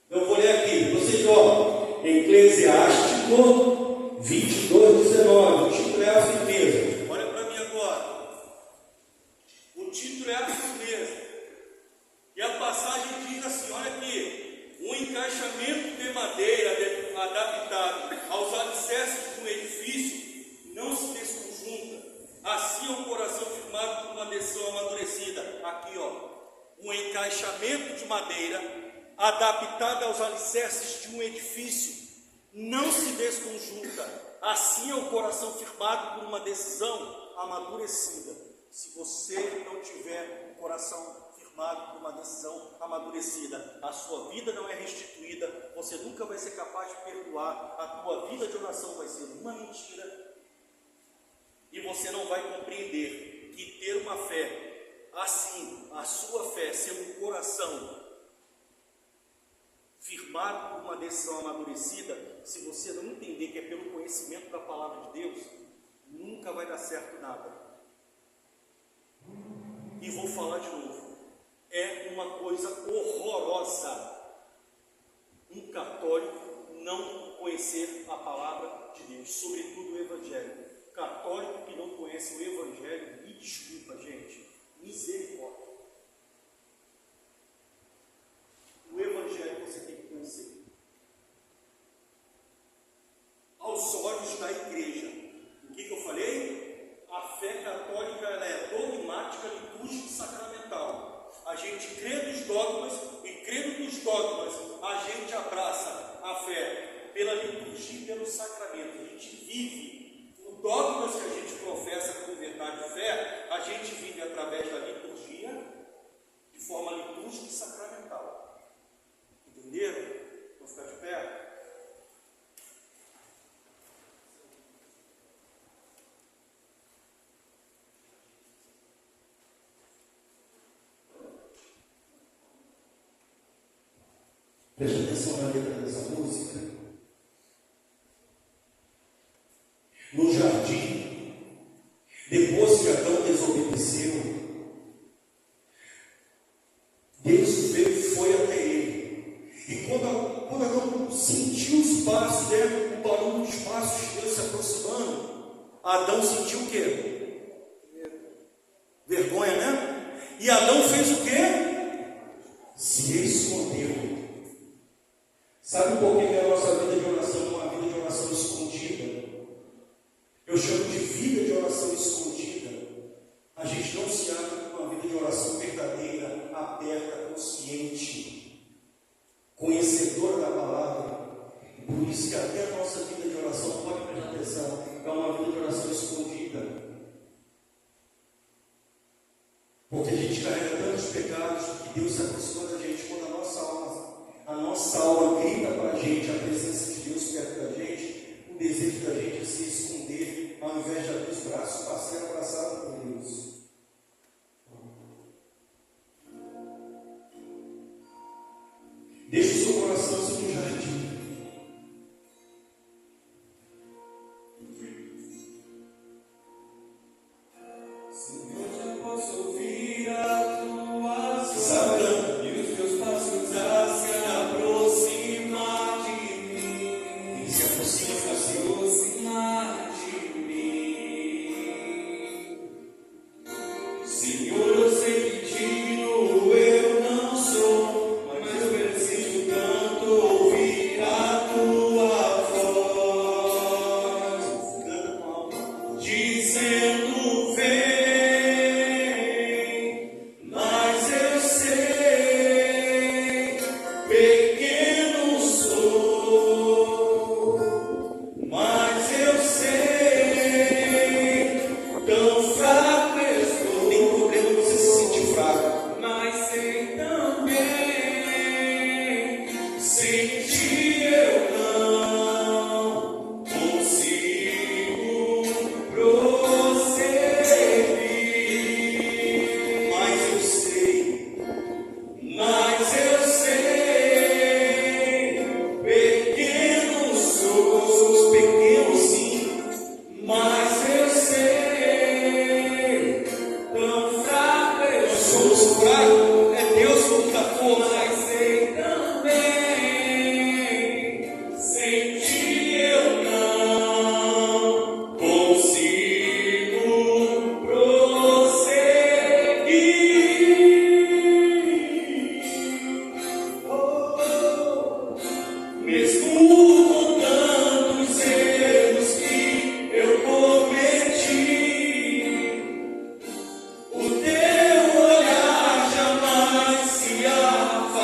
Eu vou ler aqui. Vocês, ó, Eclesiástico 22, 19. O título é A Firmeza. Olha para mim agora. O título é A Firmeza. E a passagem diz assim, olha aqui. Um encaixamento de madeira adaptado aos alicerces de um edifício não se desconjunta. Assim é um coração firmado por uma decisão amadurecida. Aqui, ó, um encaixamento de madeira adaptado aos alicerces de um edifício não se desconjunta. Assim é um coração firmado por uma decisão amadurecida. Se você não tiver um coração por uma decisão amadurecida, a sua vida não é restituída, você nunca vai ser capaz de perdoar, a tua vida de oração vai ser uma mentira, e você não vai compreender que ter uma fé assim, a sua fé sendo um coração firmado por uma decisão amadurecida, se você não entender que é pelo conhecimento da palavra de Deus, nunca vai dar certo nada. E vou falar de novo. É uma coisa horrorosa um católico não conhecer a palavra de Deus, sobretudo o Evangelho. Católico que não conhece o Evangelho, me desculpa, gente, misericórdia. O Evangelho você tem que conhecer. Aos olhos da igreja. O que eu falei? A fé católica ela é dogmática, litúrgica e sacramental. A gente crê nos dogmas e crendo nos dogmas, a gente abraça a fé pela liturgia e pelo sacramento. A gente vive os dogmas que a gente professa com verdade e fé, a gente vive através da liturgia, de forma litúrgica e sacramental. Entenderam? Vamos ficar de pé? Preste atenção na letra dessa música. No jardim, depois que Adão desobedeceu, Deus veio e foi até ele. E quando Adão sentiu os passos, o barulho dos passos de Deus se aproximando, Adão sentiu o quê? Vergonha, né? E Adão fez o quê? Se escondeu. Sabe por que a nossa vida de oração é uma vida de oração escondida? Eu chamo de vida de oração escondida. A gente não se abre com uma vida de oração verdadeira, aberta, consciente, conhecedora da palavra. Por isso que até a nossa vida de oração, pode prestar atenção, é uma vida de oração escondida. Porque a gente carrega tantos pecados que Deus se aproxima da gente quando a nossa alma grita para a gente a presença de Deus perto da gente, o desejo da gente é se esconder, ao invés de abrir os braços para ser abraçado por Deus. Deixe o seu coração ser um jardim. Senhor, já posso ouvir a tua voz. Sabe, E os teus passos a se aproximar de mim. se aproxima, Se aproximar de mim. Senhor, eu sei que digno eu não sou, mas eu preciso tanto ouvir a tua voz. canta com alma. Dizendo vem, mas eu sei, pequeno sou, mas eu sei, tão fraco estou. Tem problema você se sentir fraco. Mas sei também, sem ti eu não consigo prosseguir. Mas eu sei, Pequeno sou, somos pequenos sim, mas eu sei, tão fraco eu nós sou. somos fracos, é Deus que nos dá força. Mas sei também, sem ti eu não consigo prosseguir. Mesmo com tantos erros que eu cometi, o teu olhar jamais se afastou.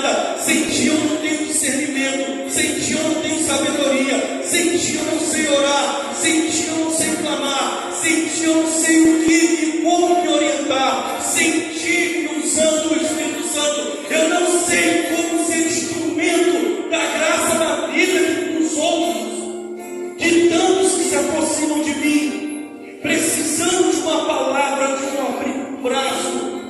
nada. Sem ti eu não tenho discernimento. Sem ti eu não tenho sabedoria. Sem ti eu não sei orar. Sem ti eu não sei clamar. Sem ti eu não sei o que e como me orientar. Sem ti, usando o Espírito Santo, eu não sei como ser instrumento da graça na vida dos outros, de tantos que se aproximam de mim, precisando de uma palavra, de um abrir o braço,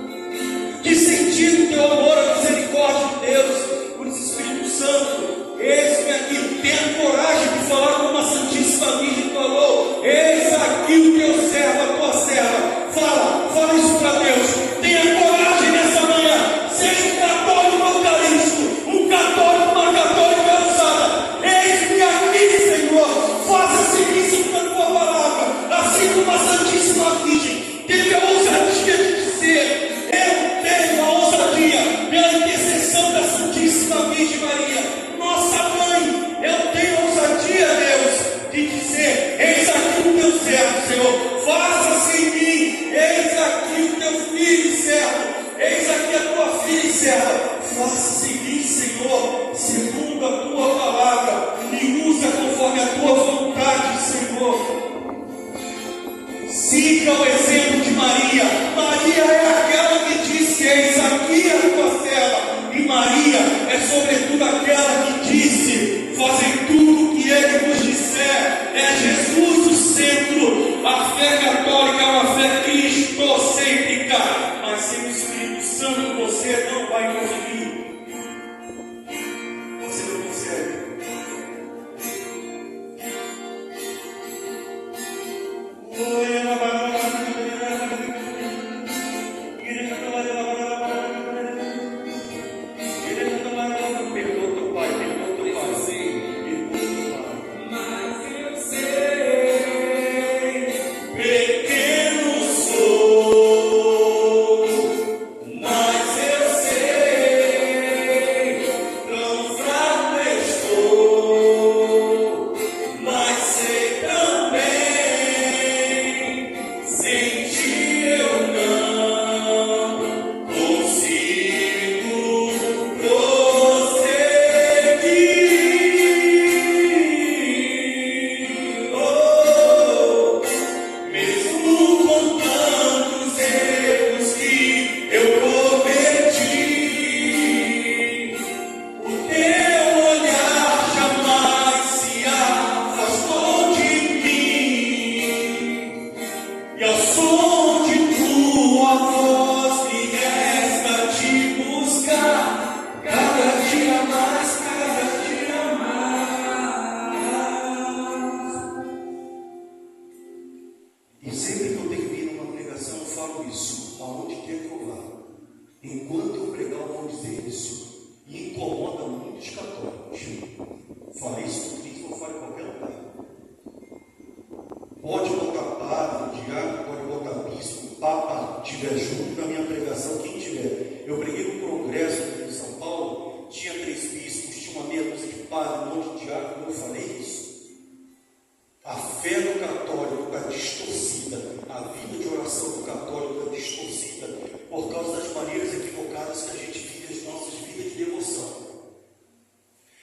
de sentir o teu amor, a misericórdia de Deus. Por isso, Espírito Santo, eis-me aqui. Tenha coragem de falar como a Santíssima Virgem falou: eis aqui o teu servo, a tua serva. Fala isso para Deus. Tenha coragem nessa manhã. Seja um católico eucarístico, um católico, uma católica ousada. Eis-me aqui, Senhor. Faça serviço para a tua palavra, assim como a Santíssima Virgem teve a ousadia de dizer: eu tenho a ousadia, pela intercessão da Santíssima Virgem Maria, nossa mãe, eu tenho a ousadia, Deus, de dizer: eis aqui o teu servo, Senhor. Faça-se em mim. Eis aqui o teu filho e servo. Eis aqui a tua filha e serva. Faça-se em mim, Senhor, segundo a tua palavra. Me usa conforme a tua vontade, Senhor. Siga o exemplo de Maria. Maria é aquela que disse: eis aqui a tua serva. E Maria é sobretudo aquela que disse: fazem tudo o que ele vos disser. É Jesus o centro. A fé católica é uma fé cristocêntrica, mas sem o Espírito Santo você não vai conseguir. Você não consegue. Perdoa teu pai, perdoa teu pai. Mas eu sei, pequeno sou, mas eu sei, tão fraco estou, mas sei também, sem ti eu não consigo prosseguir. Oh, mesmo com tantos erros que eu cometi, o teu olhar jamais se afastou de mim, e ao som de tua voz me resta te buscar, cada dia mais, cada dia mais. E sempre que eu tenho que ir numa pregação, eu falo isso, aonde quer que eu vá. Enquanto eu pregar, eu vou dizer isso. E incomoda muitos católicos. Falei isso no Cristo, eu falo em qualquer lugar. Pode botar padre, diácono, pode botar bispo, papa, tiver junto na minha pregação, quem tiver. Eu preguei no congresso em São Paulo, tinha 3 bispos, tinha uma meia dúzia de padre, um monte de diácono, eu falei isso. A fé do católico está distorcida, a vida de oração do católico está distorcida por causa das maneiras equivocadas que a gente vive as nossas vidas de devoção.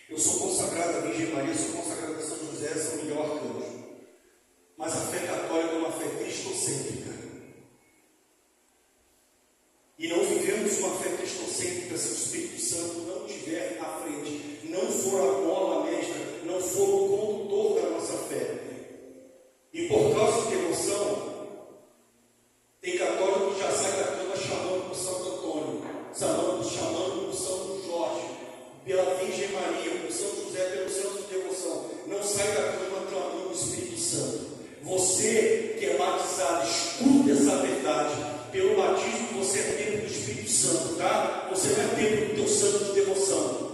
Eu sou consagrado à Virgem Maria, sou consagrado a São José, São Miguel Arcanjo. Mas a fé católica é uma fé cristocêntrica. E não vivemos uma fé cristocêntrica se o Espírito Santo não estiver à frente, não for a mola mestra, não for o condutor da nossa fé. E por causa de devoção, tem católico que já sai da cama chamando por Santo Antônio, chamando por São Jorge, pela Virgem Maria, por São José, pelo santo de devoção. Não sai da cama clamando o Espírito Santo. Você que é batizado, escuta essa verdade. Pelo batismo você é templo do Espírito Santo, tá? Você não é templo do teu santo de devoção.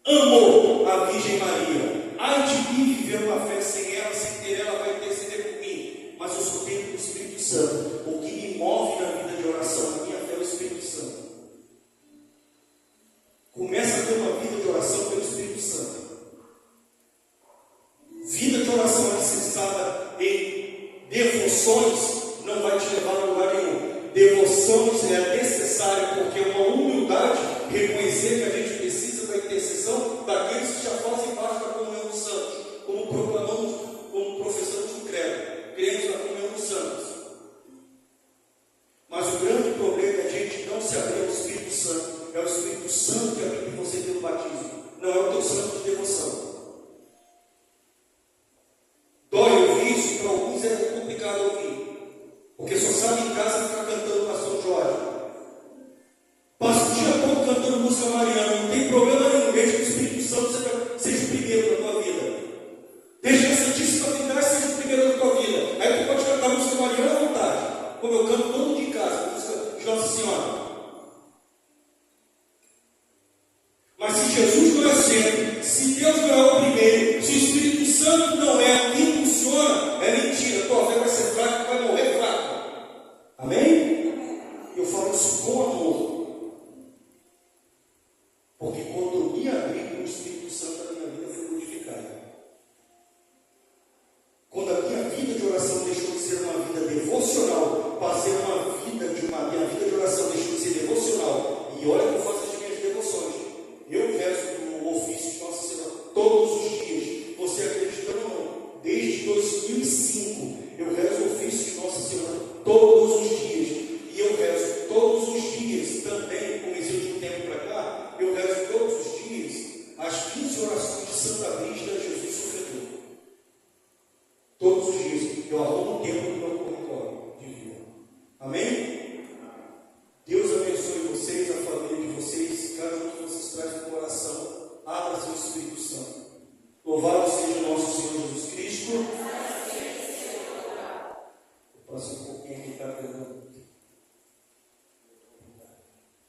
Amor a Virgem Maria. Ai de mim viver uma fé sem ela, sem ter ela, vai interceder por mim. Mas eu sou templo do Espírito Santo. O que me move na vida de oração, na minha fé, é o Espírito Santo. Começa a ter uma vida de oração pelo Espírito Santo. Vida de oração alicerçada em devoções não vai te levar a lugar nenhum. Devoções é necessário porque é uma humildade Espírito Santo que habita em você pelo batismo. Não é o teu santo de devoção. Dói ouvir isso, para alguns é complicado ouvir. Porque só sabe em casa ficar cantando o Pastor Jorge. Passa o dia todo cantando música mariana, não tem problema nenhum, desde que o Espírito Santo seja o primeiro na tua vida. Deixa a Santíssima Trindade seja o primeiro na tua vida. Aí tu pode cantar música mariana à vontade, como eu canto todo dia em casa, música de Nossa Senhora. Mas se Jesus não é o centro, se Deus não é o primeiro, se o Espírito Santo não é o que impulsiona, é mentira. Tua fé vai ser fraca, vai morrer fraca. Amém? Eu falo isso com amor. Porque quando eu me abri com o Espírito Santo, a minha vida foi modificada. Quando a minha vida de oração deixou de ser uma vida devocional, para ser uma vida minha vida de oração deixou de ser devocional. E olha que eu faço as minhas devoções. Eu rezo no ofício de Nossa Senhora todos os dias. Você acredita ou não? Desde 2005 eu rezo o ofício de Nossa Senhora todos os dias. E eu rezo todos os dias também, comecei de um tempo para cá, eu rezo todos os dias as 15 orações de Santa Brígida Jesus Sofredor. Todos os dias eu arrumo um tempo no meu corredor de vida. Amém? Deus abençoe vocês, a família de vocês, cada um que vocês trazem no coração, abra seu Espírito Santo. Louvado seja nosso Senhor Jesus Cristo. O próximo pouquinho aqui está pegando.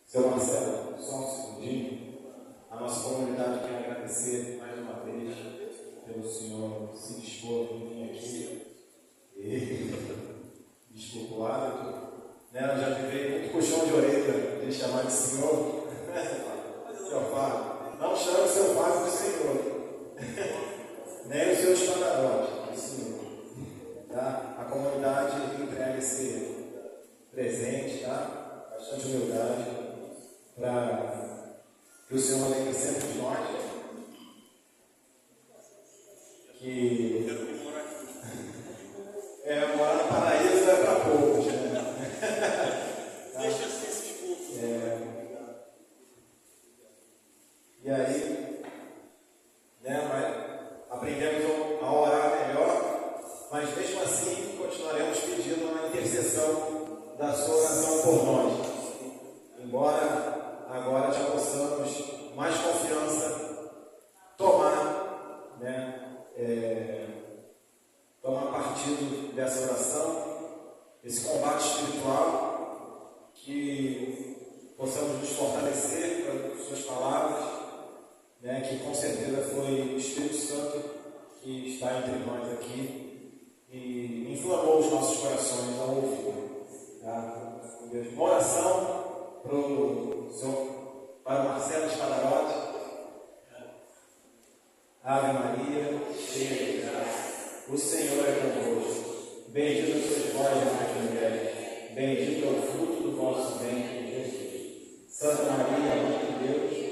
Seu Marcelo, só um segundinho. A nossa comunidade quer agradecer mais uma vez pelo senhor se dispor a vir aqui e desculpa o hábito. Eu já tive muito puxão de orelha de chamar de senhor. Seu Fábio, não chame o seu Fábio de senhor, nem o seu espandarote de senhor. Tá? A comunidade entrega esse presente, tá? Bastante humildade, para que o Senhor lembre sempre de nós. Que morar no paraíso é para poucos, né? Deixa ser esses poucos. E aí, aprendemos a orar melhor, mas mesmo assim continuaremos pedindo uma intercessão da sua oração por nós. Embora agora já possamos mais confiança tomar partido dessa oração, esse combate espiritual, que possamos nos fortalecer com suas palavras, que com certeza foi o Espírito Santo que está entre nós aqui e inflamou os nossos corações ao ouvir. Tá? Uma oração para o Marcelo Spadarotti. Ave Maria, cheia de graça, o Senhor é convosco. Bendita sois vós entre as mulheres, bendito é o fruto do vosso ventre, Jesus. Santa Maria, Mãe de Deus,